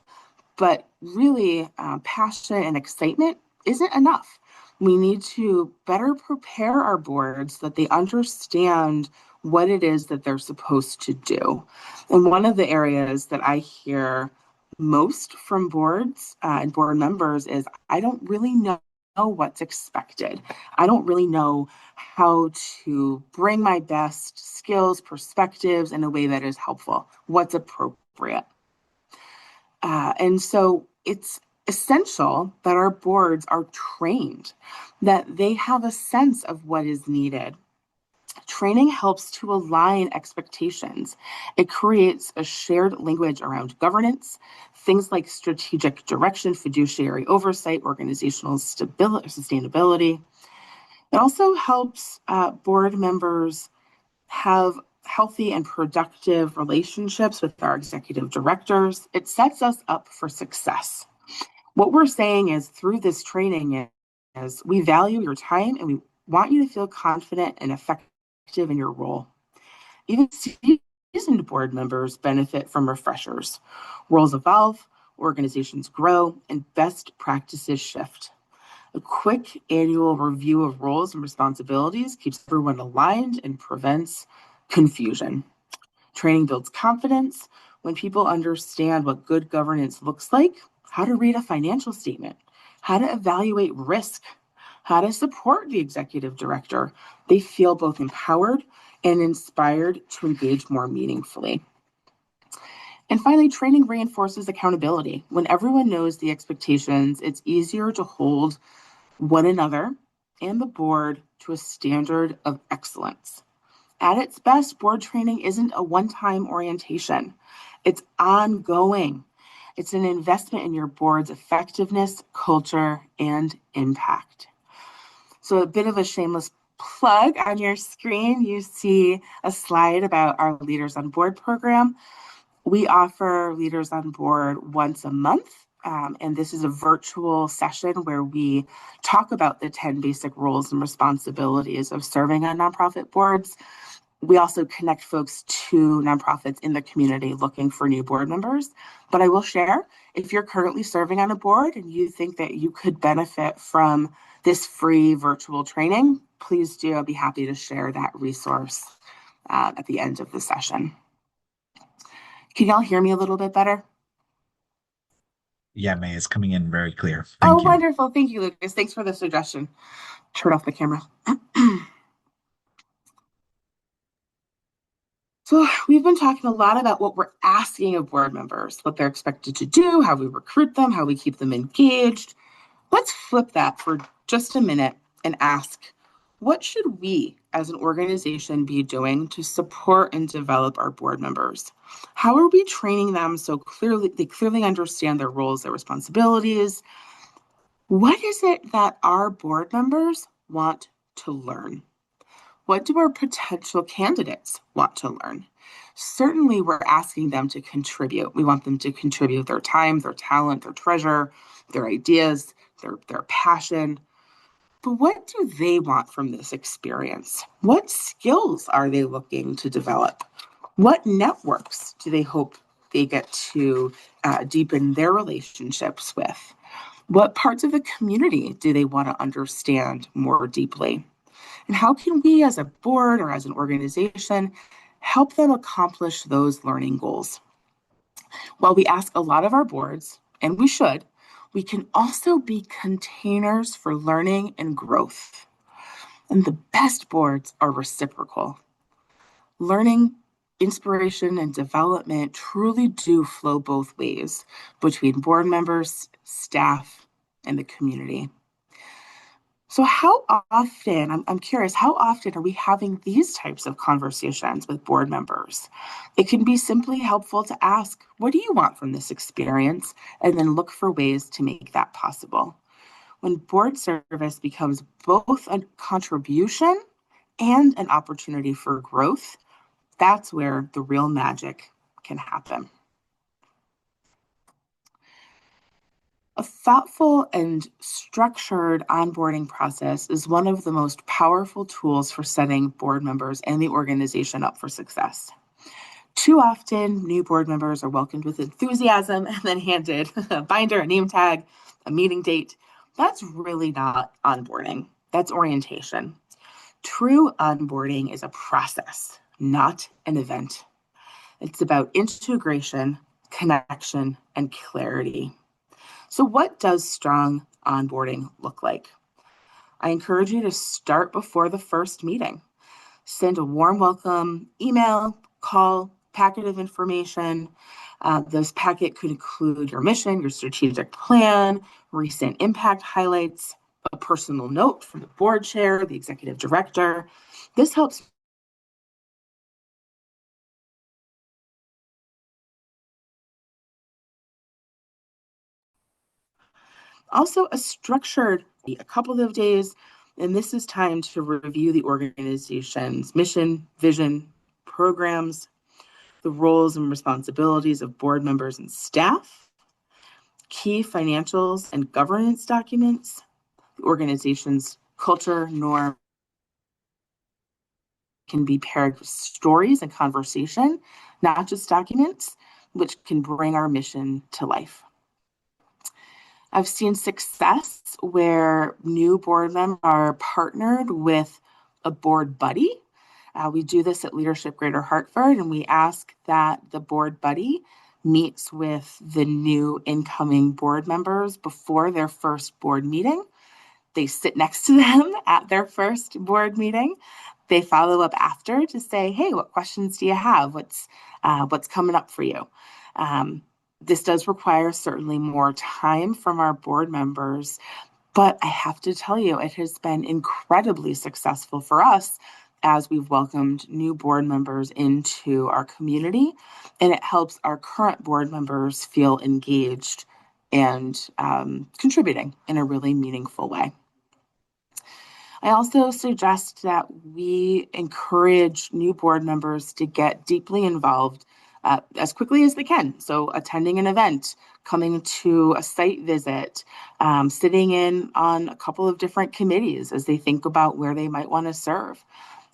But really, passion and excitement isn't enough. We need to better prepare our boards so that they understand what it is that they're supposed to do. And one of the areas that I hear most from boards and board members is I don't really know what's expected. I don't really know how to bring my best skills, perspectives in a way that is helpful, what's appropriate. And so it's essential that our boards are trained, that they have a sense of what is needed. Training helps to align expectations. It creates a shared language around governance, things like strategic direction, fiduciary oversight, organizational stability, sustainability. It also helps board members have healthy and productive relationships with our executive directors. It sets us up for success. What we're saying is through this training is we value your time and we want you to feel confident and effective in your role. Even seasoned board members benefit from refreshers. Roles evolve, organizations grow, and best practices shift. A quick annual review of roles and responsibilities keeps everyone aligned and prevents confusion. Training builds confidence when people understand what good governance looks like, how to read a financial statement, how to evaluate risk, how to support the executive director. They feel both empowered and inspired to engage more meaningfully. And finally, training reinforces accountability. When everyone knows the expectations, it's easier to hold one another and the board to a standard of excellence. At its best, board training isn't a one-time orientation. It's ongoing. It's an investment in your board's effectiveness, culture, and impact. So a bit of a shameless plug. On your screen, you see a slide about our Leaders on Board program. We offer Leaders on Board once a month. And this is a virtual session where we talk about the 10 basic roles and responsibilities of serving on nonprofit boards. We also connect folks to nonprofits in the community looking for new board members. But I will share, if you're currently serving on a board and you think that you could benefit from this free virtual training, please do. I'll be happy to share that resource at the end of the session. Can y'all hear me a little bit better? Yeah, May, it's coming in very clear. Oh, Thank you. wonderful. Thank you, Lucas. Thanks for the suggestion. Turn off the camera. So we've been talking a lot about what we're asking of board members, what they're expected to do, how we recruit them, how we keep them engaged. Let's flip that for just a minute and ask, what should we as an organization be doing to support and develop our board members? How are we training them so clearly they clearly understand their roles, their responsibilities? What is it that our board members want to learn? What do our potential candidates want to learn? Certainly, we're asking them to contribute. We want them to contribute their time, their talent, their treasure, their ideas, their passion. But what do they want from this experience? What skills are they looking to develop? What networks do they hope they get to deepen their relationships with? What parts of the community do they want to understand more deeply? And how can we as a board or as an organization help them accomplish those learning goals? While we ask a lot of our boards, and we should, we can also be containers for learning and growth. And the best boards are reciprocal. Learning, inspiration, and development truly do flow both ways between board members, staff, and the community. So how often, I'm curious, how often are we having these types of conversations with board members? It can be simply helpful to ask, what do you want from this experience? And then look for ways to make that possible. When board service becomes both a contribution and an opportunity for growth, That's where the real magic can happen. A thoughtful and structured onboarding process is one of the most powerful tools for setting board members and the organization up for success. Too often, new board members are welcomed with enthusiasm and then handed a binder, a name tag, a meeting date. That's really not onboarding, that's orientation. True onboarding is a process, not an event. It's about integration, connection, and clarity. So, what does strong onboarding look like? I encourage you to start before the first meeting. Send a warm welcome email, call, packet of information. This packet could include your mission, your strategic plan, recent impact highlights, a personal note from the board chair, the executive director. This helps. Also, a couple of days, and this is time to review the organization's mission, vision, programs, the roles and responsibilities of board members and staff, key financials and governance documents, the organization's culture, norm can be paired with stories and conversation, not just documents, which can bring our mission to life. I've seen success where new board members are partnered with a board buddy. We do this at Leadership Greater Hartford, and we ask that the board buddy meets with the new incoming board members before their first board meeting. They sit next to them at their first board meeting. They follow up after to say, "Hey, what questions do you have? What's coming up for you?" This does require certainly more time from our board members, but I have to tell you, it has been incredibly successful for us as we've welcomed new board members into our community, and it helps our current board members feel engaged and contributing in a really meaningful way. I also suggest that we encourage new board members to get deeply involved as quickly as they can. So, attending an event, coming to a site visit, sitting in on a couple of different committees as they think about where they might want to serve.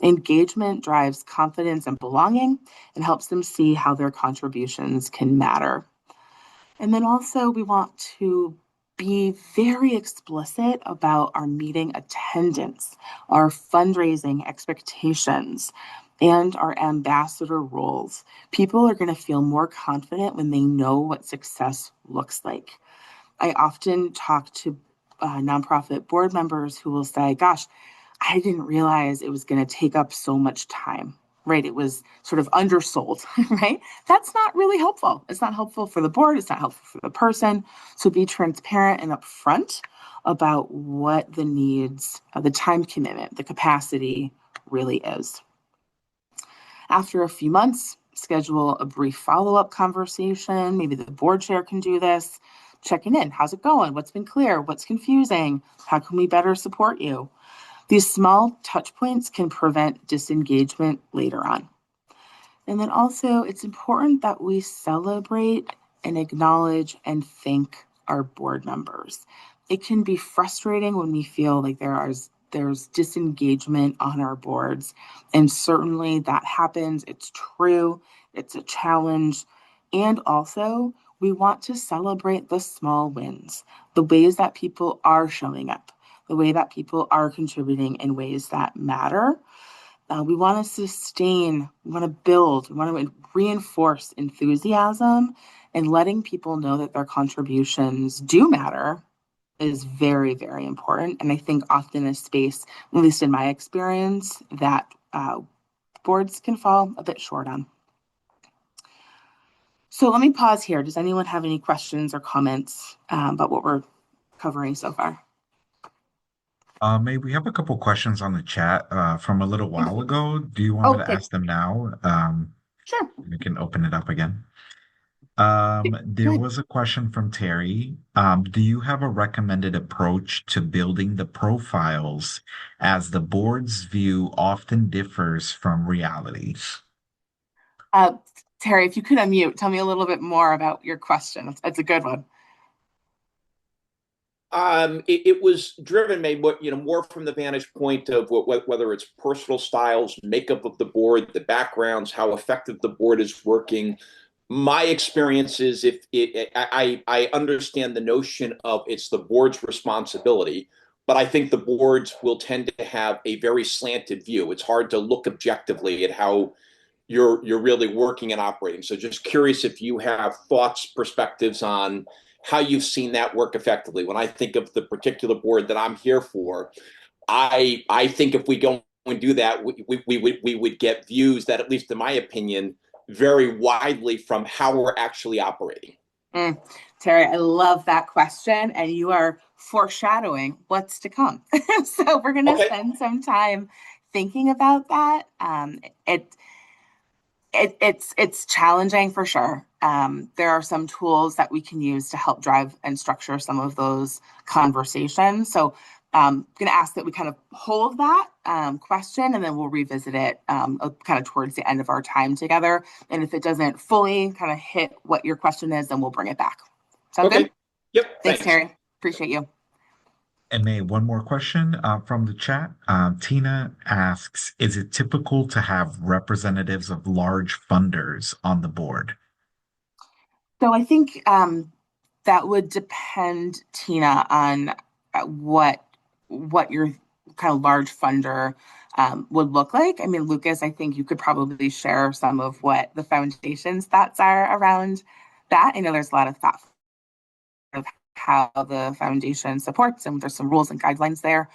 Engagement drives confidence and belonging and helps them see how their contributions can matter. And then also, we want to be very explicit about our meeting attendance, our fundraising expectations, and our ambassador roles. People are going to feel more confident when they know what success looks like. I often talk to nonprofit board members who will say, "Gosh, I didn't realize it was going to take up so much time." Right? It was sort of undersold, right? That's not really helpful. It's not helpful for the board. It's not helpful for the person. So be transparent and upfront about what the needs, the time commitment, the capacity really is. After a few months, schedule a brief follow-up conversation. Maybe the board chair can do this. Checking in. How's it going? What's been clear? What's confusing? How can we better support you? These small touch points can prevent disengagement later on. And then also, it's important that we celebrate and acknowledge and thank our board members. It can be frustrating when we feel like there's disengagement on our boards, and certainly that happens. It's true. It's a challenge. And also, we want to celebrate the small wins, the ways that people are showing up, the way that people are contributing in ways that matter. We want to sustain, we want to build, we want to reinforce enthusiasm, and letting people know that their contributions do matter is very, very important. And I think often a space, at least in my experience, that boards can fall a bit short on. So let me pause here. Does anyone have any questions or comments about what we're covering so far? May we have a couple questions on the chat from a little while Mhm. ago. Do you want me to Okay, ask them now? sure. We can open it up again. Go There ahead. was a question from Terry. Do you have a recommended approach to building the profiles as the board's view often differs from reality? Uh, Terry, if you could unmute, tell me a little bit more about your question. It's a good one. It was driven maybe more from the vantage point of whether it's personal styles, makeup of the board, the backgrounds, how effective the board is working. My experience is I understand the notion of it's the board's responsibility, but I think the boards will tend to have a very slanted view. It's hard to look objectively at how you're really working and operating. So just curious if you have thoughts, perspectives on how you've seen that work effectively. When I think of the particular board that I'm here for, I think if we go and do that, we would get views that, at least in my opinion, vary widely from how we're actually operating. Mm. Terry, I love that question, and you are foreshadowing what's to come. So we're going to Okay. spend some time thinking about that. It it's challenging for sure. There are some tools that we can use to help drive and structure some of those conversations. So I'm going to ask that we kind of hold that question and then we'll revisit it kind of towards the end of our time together. And if it doesn't fully kind of hit what your question is, then we'll bring it back. Sound Okay. good? Yep. Thanks, Thanks. Terry. Appreciate you. And May, one more question from the chat. Tina asks, is it typical to have representatives of large funders on the board? So I think that would depend, Tina, on what your kind of large funder would look like. I mean, Lucas, I think you could probably share some of what the foundation's thoughts are around that. I know there's a lot of thought of how the foundation supports, and there's some rules and guidelines there.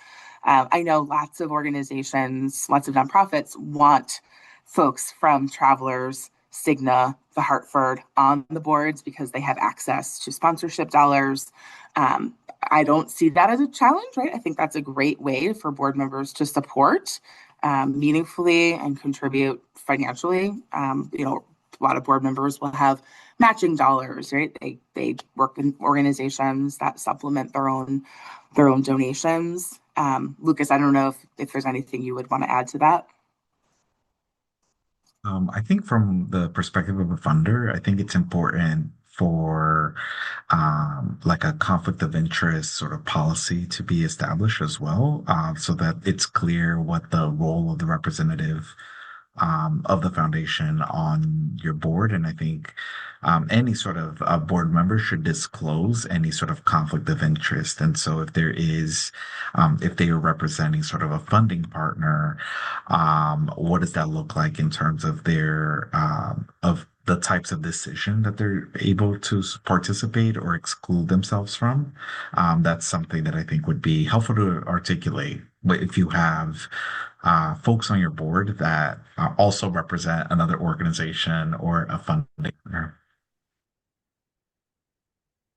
I know lots of organizations, lots of nonprofits want folks from Travelers, Cigna, the Hartford on the boards because they have access to sponsorship dollars. I don't see that as a challenge, right? I think that's a great way for board members to support meaningfully and contribute financially. A lot of board members will have matching dollars, right? They work in organizations that supplement their own donations. Lucas, I don't know if there's anything you would want to add to that. I think from the perspective of a funder, I think it's important for like a conflict of interest sort of policy to be established as well, so that it's clear what the role of the representative of the foundation on your board. And I think any sort of board member should disclose any sort of conflict of interest. And so if there is, if they are representing sort of a funding partner, what does that look like in terms of their, of the types of decision that they're able to participate or exclude themselves from? That's something that I think would be helpful to articulate. But if you have folks on your board that also represent another organization or a funding partner.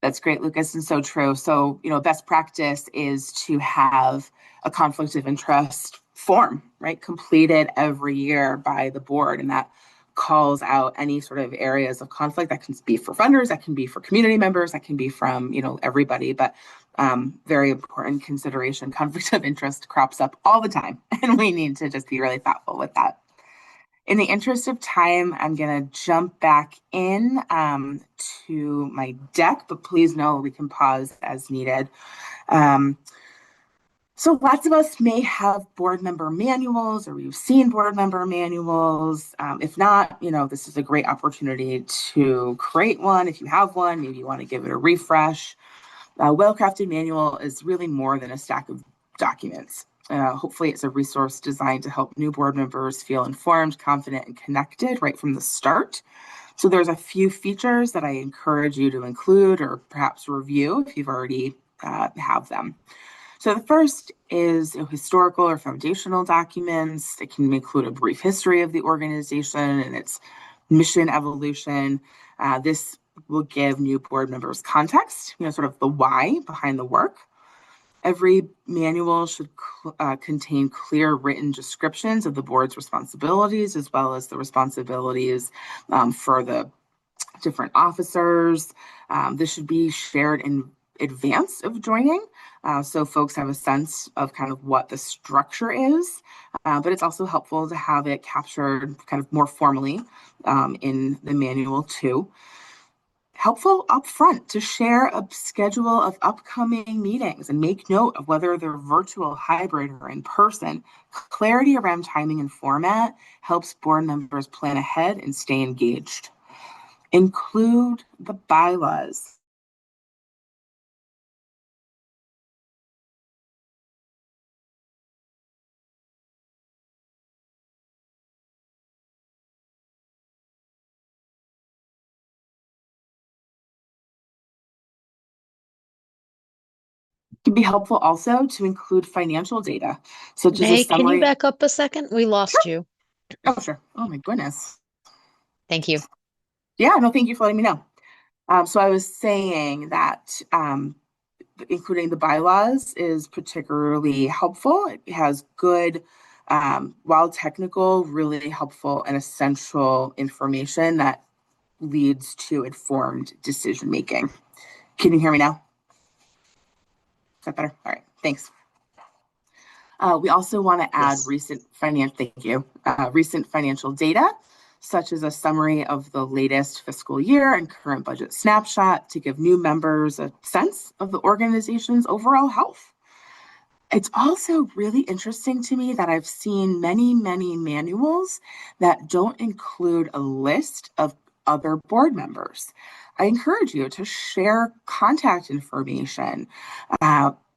That's great, Lucas, and so true. So, best practice is to have a conflict of interest form, right, completed every year by the board. And that calls out any sort of areas of conflict that can be for funders, that can be for community members, that can be from, everybody. But very important consideration, conflict of interest crops up all the time. And we need to just be really thoughtful with that. In the interest of time, I'm going to jump back in to my deck, but please know we can pause as needed. So lots of us may have board member manuals, or we've seen board member manuals. If not, this is a great opportunity to create one. If you have one, maybe you want to give it a refresh. A well-crafted manual is really more than a stack of documents. Hopefully it's a resource designed to help new board members feel informed, confident, and connected right from the start. So there's a few features that I encourage you to include or perhaps review if you've already have them. So the first is historical or foundational documents. It can include a brief history of the organization and its mission evolution. This will give new board members context, sort of the why behind the work. Every manual should contain clear written descriptions of the board's responsibilities, as well as the responsibilities for the different officers. This should be shared in advance of joining. so folks have a sense of kind of what the structure is, but it's also helpful to have it captured kind of more formally in the manual too. Helpful upfront to share a schedule of upcoming meetings and make note of whether they're virtual, hybrid, or in person. Clarity around timing and format helps board members plan ahead and stay engaged. Include the bylaws. It can be helpful also to include financial data, such as a May, can you summary. back up a second? We lost you. Oh, sure. Oh, my goodness. Thank you. Yeah, no, thank you for letting me know. So I was saying that including the bylaws is particularly helpful. It has good, while technical, really helpful and essential information that leads to informed decision making. Can you hear me now? Is that better? All right, thanks. We also want to add Yes. recent financial data, such as a summary of the latest fiscal year and current budget snapshot to give new members a sense of the organization's overall health. It's also really interesting to me that I've seen many, many manuals that don't include a list of other board members. I encourage you to share contact information,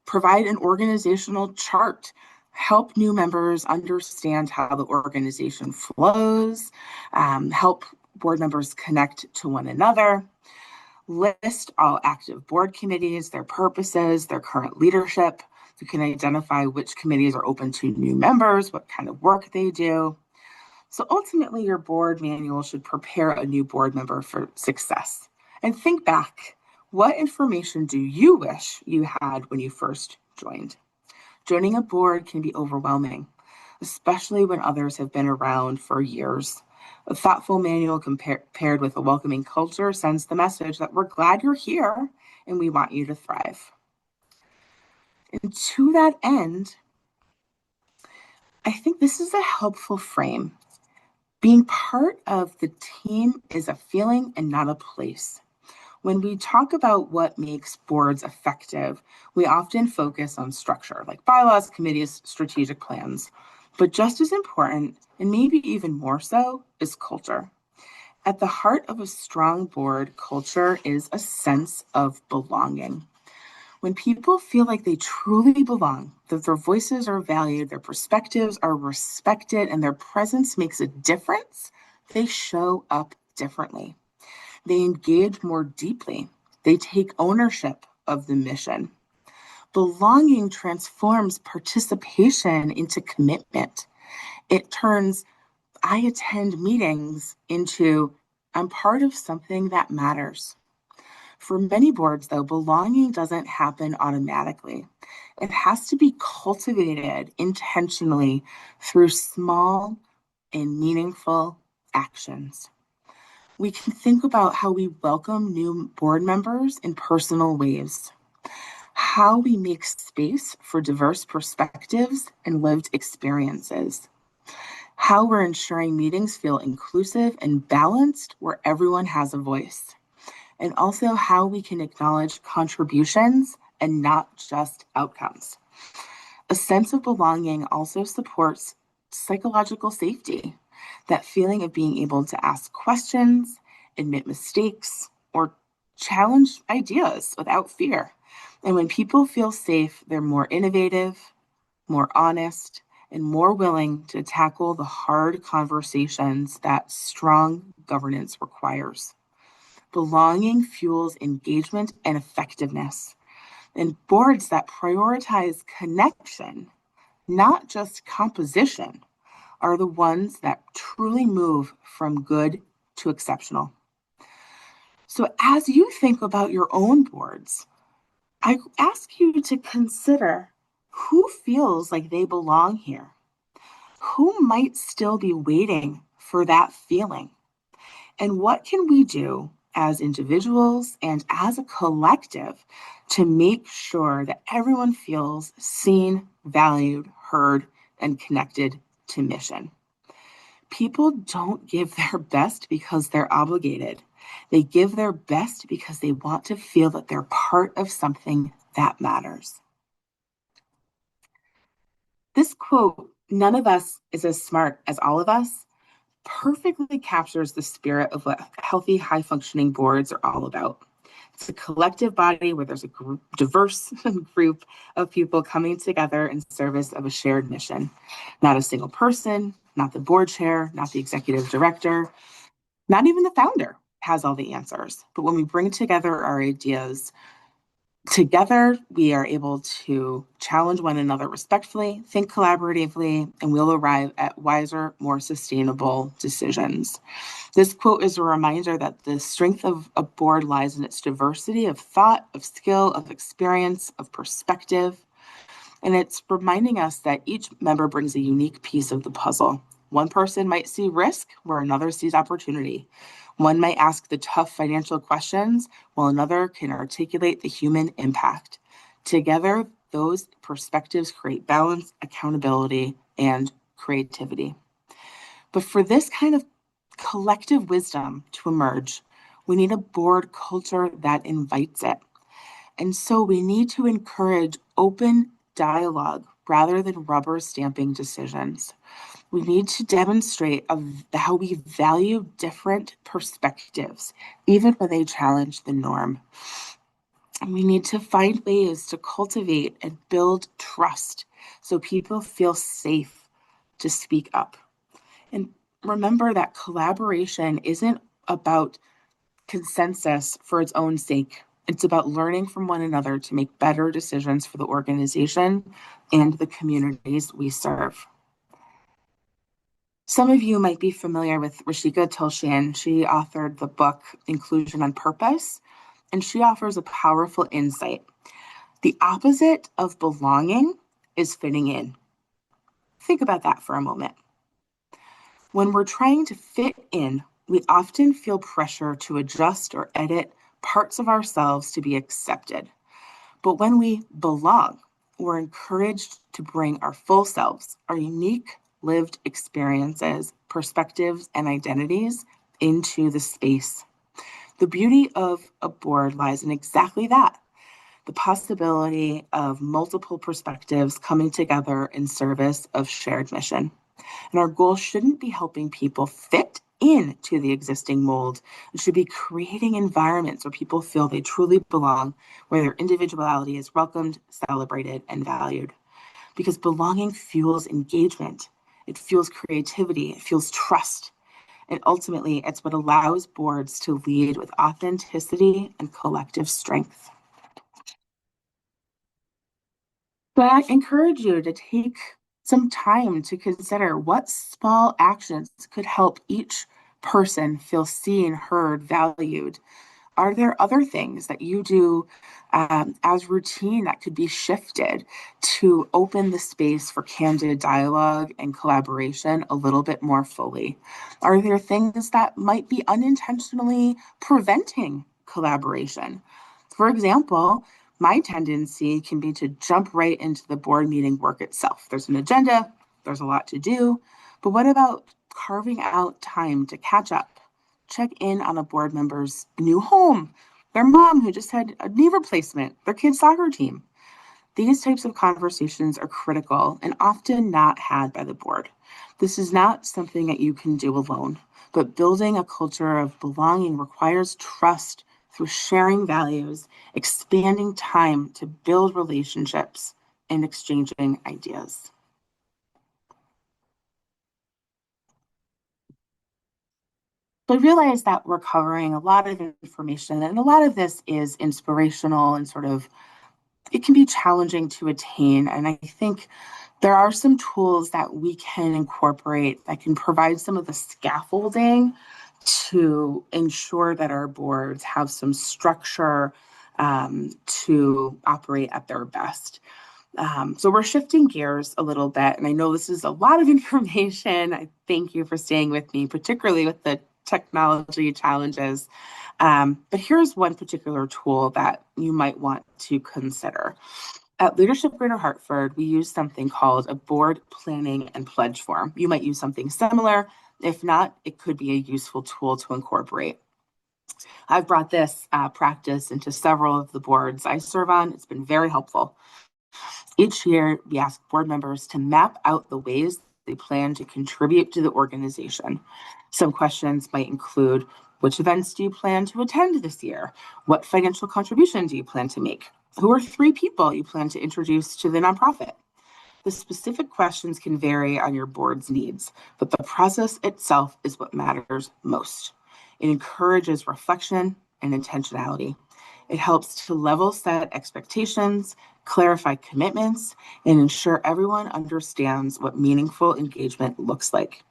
provide an organizational chart, help new members understand how the organization flows, help board members connect to one another, list all active board committees, their purposes, their current leadership. You can identify which committees are open to new members, what kind of work they do. So ultimately, your board manual should prepare a new board member for success. And think back, what information do you wish you had when you first joined? Joining a board can be overwhelming, especially when others have been around for years. A thoughtful manual paired with a welcoming culture sends the message that we're glad you're here and we want you to thrive. And to that end, I think this is a helpful frame. Being part of the team is a feeling and not a place. When we talk about what makes boards effective, we often focus on structure, like bylaws, committees, strategic plans. But just as important, and maybe even more so, is culture. At the heart of a strong board culture is a sense of belonging. When people feel like they truly belong, that their voices are valued, their perspectives are respected, and their presence makes a difference, they show up differently. They engage more deeply. They take ownership of the mission. Belonging transforms participation into commitment. It turns I attend meetings into I'm part of something that matters. For many boards, though, belonging doesn't happen automatically. It has to be cultivated intentionally through small and meaningful actions. We can think about how we welcome new board members in personal ways, how we make space for diverse perspectives and lived experiences, how we're ensuring meetings feel inclusive and balanced where everyone has a voice, and also how we can acknowledge contributions and not just outcomes. A sense of belonging also supports psychological safety, that feeling of being able to ask questions, admit mistakes, or challenge ideas without fear. And when people feel safe, they're more innovative, more honest, and more willing to tackle the hard conversations that strong governance requires. Belonging fuels engagement and effectiveness. And boards that prioritize connection, not just composition, are the ones that truly move from good to exceptional. So, as you think about your own boards, I ask you to consider who feels like they belong here, who might still be waiting for that feeling, and what can we do as individuals and as a collective to make sure that everyone feels seen, valued, heard, and connected to mission. People don't give their best because they're obligated. They give their best because they want to feel that they're part of something that matters. This quote, "None of us is as smart as all of us," perfectly captures the spirit of what healthy, high functioning boards are all about. It's a collective body where there's a diverse group of people coming together in service of a shared mission. Not a single person, not the board chair, not the executive director, not even the founder has all the answers. But when we bring together our ideas, together, we are able to challenge one another respectfully, think collaboratively, and we'll arrive at wiser, more sustainable decisions. This quote is a reminder that the strength of a board lies in its diversity of thought, of skill, of experience, of perspective. And it's reminding us that each member brings a unique piece of the puzzle. One person might see risk where another sees opportunity. One might ask the tough financial questions while another can articulate the human impact. Together, those perspectives create balance, accountability, and creativity. But for this kind of collective wisdom to emerge, we need a board culture that invites it. And so we need to encourage open dialogue rather than rubber stamping decisions. We need to demonstrate how we value different perspectives, even when they challenge the norm. And we need to find ways to cultivate and build trust so people feel safe to speak up. And remember that collaboration isn't about consensus for its own sake. It's about learning from one another to make better decisions for the organization and the communities we serve. Some of you might be familiar with Rashika Tulshan. She authored the book Inclusion on Purpose, and she offers a powerful insight. The opposite of belonging is fitting in. Think about that for a moment. When we're trying to fit in, we often feel pressure to adjust or edit parts of ourselves to be accepted. But when we belong, we're encouraged to bring our full selves, our unique lived experiences, perspectives, and identities into the space. The beauty of a board lies in exactly that, the possibility of multiple perspectives coming together in service of shared mission. And our goal shouldn't be helping people fit into the existing mold. It should be creating environments where people feel they truly belong, where their individuality is welcomed, celebrated, and valued. Because belonging fuels engagement, it fuels creativity, it fuels trust. And ultimately, it's what allows boards to lead with authenticity and collective strength. But I encourage you to take some time to consider what small actions could help each person feel seen, heard, valued. Are there other things that you do as routine that could be shifted to open the space for candid dialogue and collaboration a little bit more fully? Are there things that might be unintentionally preventing collaboration? For example, my tendency can be to jump right into the board meeting work itself. There's an agenda, there's a lot to do, but what about carving out time to catch up, check in on a board member's new home, their mom who just had a knee replacement, their kid's soccer team? These types of conversations are critical and often not had by the board. This is not something that you can do alone, but building a culture of belonging requires trust through sharing values, expanding time to build relationships, and exchanging ideas. So I realize that we're covering a lot of information, and a lot of this is inspirational and sort of, it can be challenging to attain. And I think there are some tools that we can incorporate that can provide some of the scaffolding to ensure that our boards have some structure to operate at their best. So we're shifting gears a little bit, and I know this is a lot of information. I thank you for staying with me, particularly with the technology challenges. But here's one particular tool that you might want to consider. At Leadership Greater Hartford, we use something called a board planning and pledge form. You might use something similar. If not, it could be a useful tool to incorporate. I've brought this practice into several of the boards I serve on. It's been very helpful. Each year, we ask board members to map out the ways they plan to contribute to the organization. Some questions might include, which events do you plan to attend this year? What financial contribution do you plan to make? Who are 3 people you plan to introduce to the nonprofit? The specific questions can vary on your board's needs, but the process itself is what matters most. It encourages reflection and intentionality. It helps to level set expectations, clarify commitments, and ensure everyone understands what meaningful engagement looks like.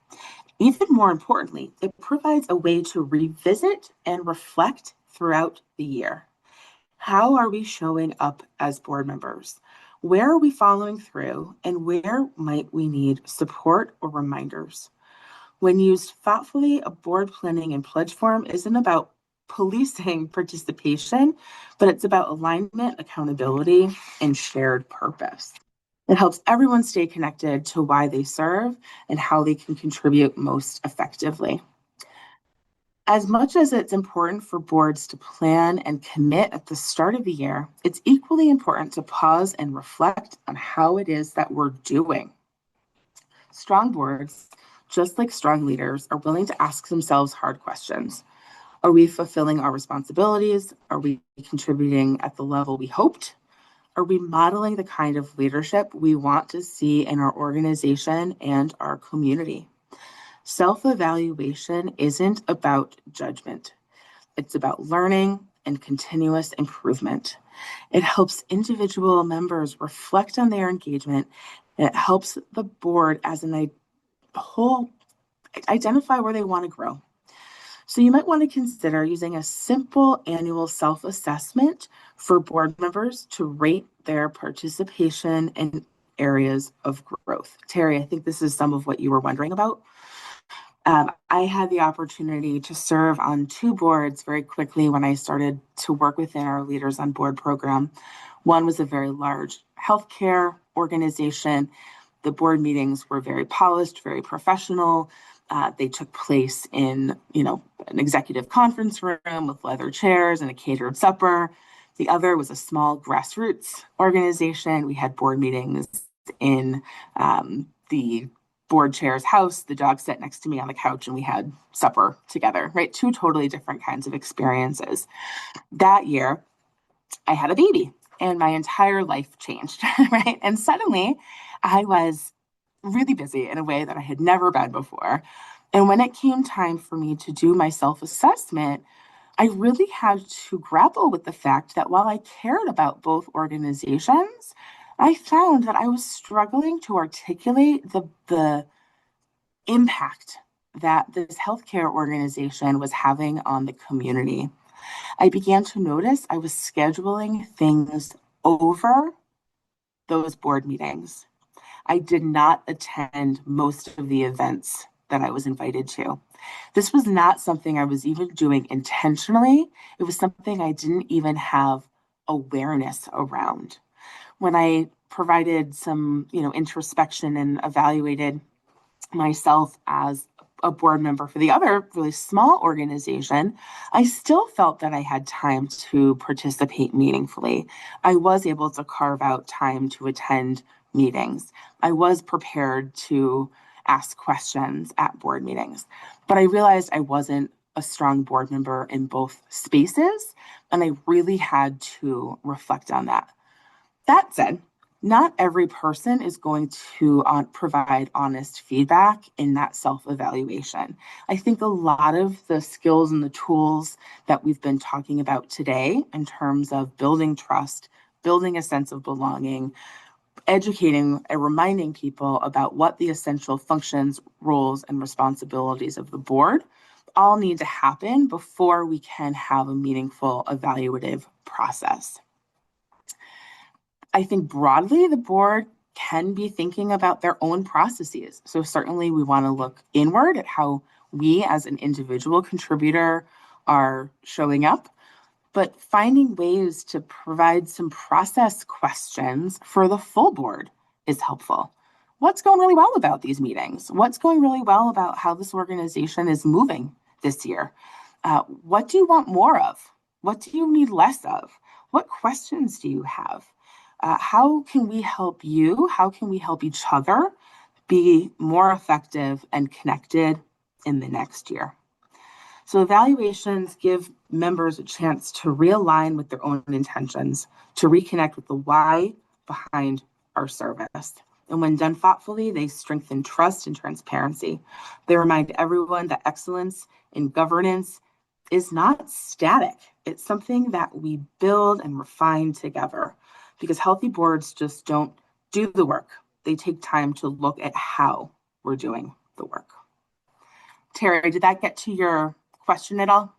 Even more importantly, it provides a way to revisit and reflect throughout the year. How are we showing up as board members? Where are we following through, and where might we need support or reminders? When used thoughtfully, a board planning and pledge form isn't about policing participation, but it's about alignment, accountability, and shared purpose. It helps everyone stay connected to why they serve and how they can contribute most effectively. As much as it's important for boards to plan and commit at the start of the year, it's equally important to pause and reflect on how it is that we're doing. Strong boards, just like strong leaders, are willing to ask themselves hard questions. Are we fulfilling our responsibilities? Are we contributing at the level we hoped? Are we modeling the kind of leadership we want to see in our organization and our community? Self-evaluation isn't about judgment. It's about learning and continuous improvement. It helps individual members reflect on their engagement, and it helps the board as a whole identify where they want to grow. So you might want to consider using a simple annual self-assessment for board members to rate their participation in areas of growth. Terry, I think this is some of what you were wondering about. I had the opportunity to serve on 2 boards very quickly when I started to work within our Leaders on Board program. One was a very large healthcare organization. The board meetings were very polished, very professional. They took place in, an executive conference room with leather chairs and a catered supper. The other was a small grassroots organization. We had board meetings in the board chair's house. The dog sat next to me on the couch and we had supper together, right? 2 totally different kinds of experiences. That year, I had a baby and my entire life changed, right? And suddenly I was really busy in a way that I had never been before. And when it came time for me to do my self-assessment, I really had to grapple with the fact that while I cared about both organizations, I found that I was struggling to articulate the impact that this healthcare organization was having on the community. I began to notice I was scheduling things over those board meetings. I did not attend most of the events that I was invited to. This was not something I was even doing intentionally. It was something I didn't even have awareness around. When I provided some, introspection and evaluated myself as a board member for the other really small organization, I still felt that I had time to participate meaningfully. I was able to carve out time to attend meetings. I was prepared to ask questions at board meetings, but I realized I wasn't a strong board member in both spaces, and I really had to reflect on that. That said, not every person is going to provide honest feedback in that self-evaluation. I think a lot of the skills and the tools that we've been talking about today in terms of building trust, building a sense of belonging, educating and reminding people about what the essential functions, roles, and responsibilities of the board all need to happen before we can have a meaningful evaluative process. I think broadly, the board can be thinking about their own processes. So certainly we want to look inward at how we as an individual contributor are showing up, but finding ways to provide some process questions for the full board is helpful. What's going really well about these meetings? What's going really well about how this organization is moving this year? What do you want more of? What do you need less of? What questions do you have? How can we help you? How can we help each other be more effective and connected in the next year? So evaluations give members a chance to realign with their own intentions, to reconnect with the why behind our service. And when done thoughtfully, they strengthen trust and transparency. They remind everyone that excellence in governance is not static. It's something that we build and refine together, because healthy boards just don't do the work. They take time to look at how we're doing the work. Terry, did that get to your question at all?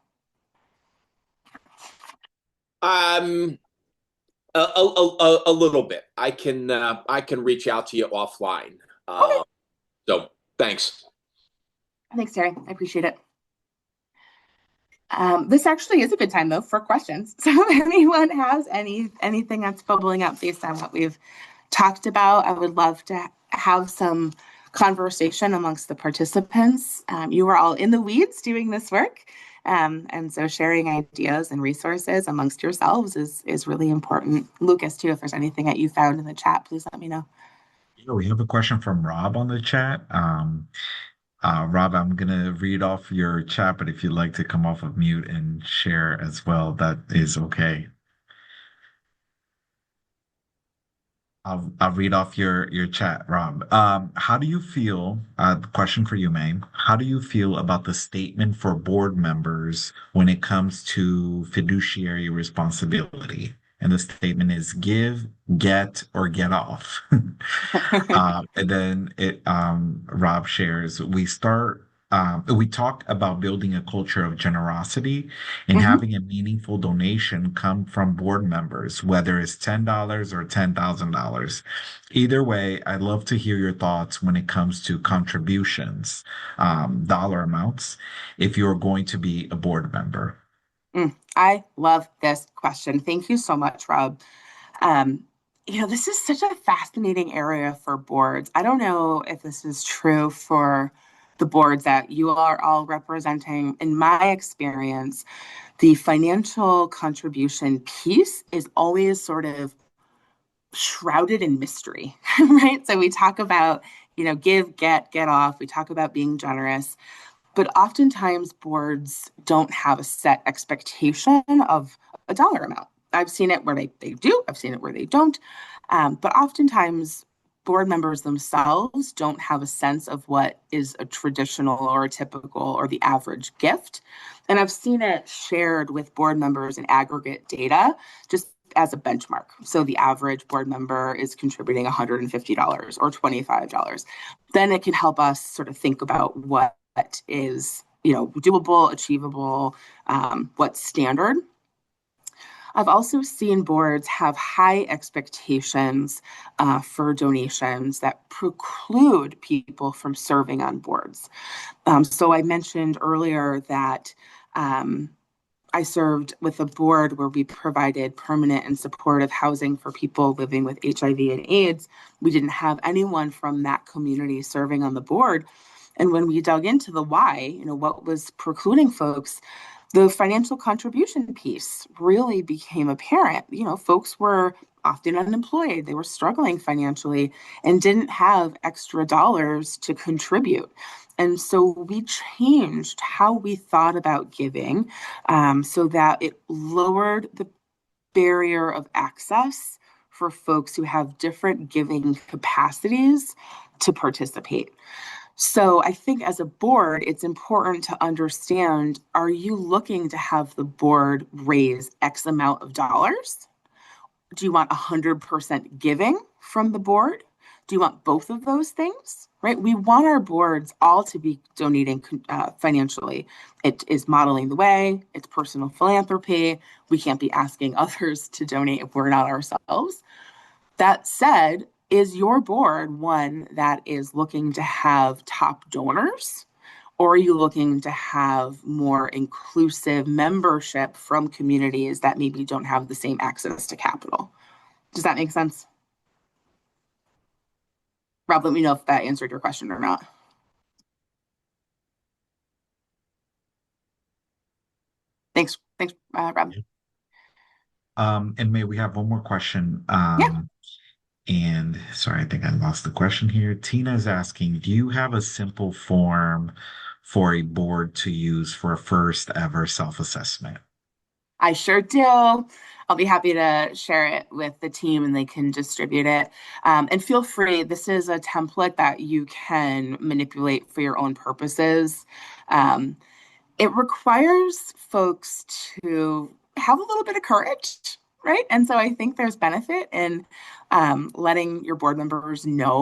A little bit. I can reach out to you offline. Okay. So thanks. Thanks, Terry. I appreciate it. This actually is a good time, though, for questions. So if anyone has anything that's bubbling up based on what we've talked about, I would love to have some conversation amongst the participants. You are all in the weeds doing this work. And so sharing ideas and resources amongst yourselves is really important. Lucas, too, if there's anything that you found in the chat, please let me know. Yeah, we have a question from Rob on the chat. Rob, I'm gonna read off your chat, but if you'd like to come off of mute and share as well, that is okay. I'll read off your chat, Rob. How do you feel? Question for you, ma'am. How do you feel about the statement for board members when it comes to fiduciary responsibility? And the statement is give, get, or get off. And then Rob shares, we talk about building a culture of generosity and Mhm. having a meaningful donation come from board members, whether it's $10 or $10,000. Either way, I'd love to hear your thoughts when it comes to contributions, dollar amounts, if you're going to be a board member. I love this question. Thank you so much, Rob. Um, this is such a fascinating area for boards. I don't know if this is true for the boards that you are all representing. In my experience, the financial contribution piece is always sort of shrouded in mystery, right? So we talk about, give, get off. We talk about being generous. But oftentimes boards don't have a set expectation of a dollar amount. I've seen it where they do, I've seen it where they don't. But oftentimes board members themselves don't have a sense of what is a traditional or a typical or the average gift. And I've seen it shared with board members in aggregate data just as a benchmark. So the average board member is contributing $150 or $25. Then it can help us sort of think about what is doable, achievable, what's standard. I've also seen boards have high expectations for donations that preclude people from serving on boards. So I mentioned earlier that I served with a board where we provided permanent and supportive housing for people living with HIV and AIDS. We didn't have anyone from that community serving on the board. And when we dug into the why, what was precluding folks, the financial contribution piece really became apparent. Folks were often unemployed, they were struggling financially and didn't have extra dollars to contribute. And so we changed how we thought about giving so that it lowered the barrier of access for folks who have different giving capacities to participate. So I think as a board, it's important to understand, are you looking to have the board raise X amount of dollars? Do you want 100% giving from the board? Do you want both of those things? Right? We want our boards all to be donating financially. It is modeling the way. It's personal philanthropy. We can't be asking others to donate if we're not ourselves. That said, is your board one that is looking to have top donors? Or are you looking to have more inclusive membership from communities that maybe don't have the same access to capital? Does that make sense? Rob, let me know if that answered your question or not. Thanks. Thanks, Rob. And may we have one more question? Yeah, And sorry, I think I lost the question here. Tina is asking, do you have a simple form for a board to use for a first ever self-assessment? I sure do. I'll be happy to share it with the team and they can distribute it. And feel free, this is a template that you can manipulate for your own purposes. Um, it requires folks to have a little bit of courage, right? And so I think there's benefit in letting your board members know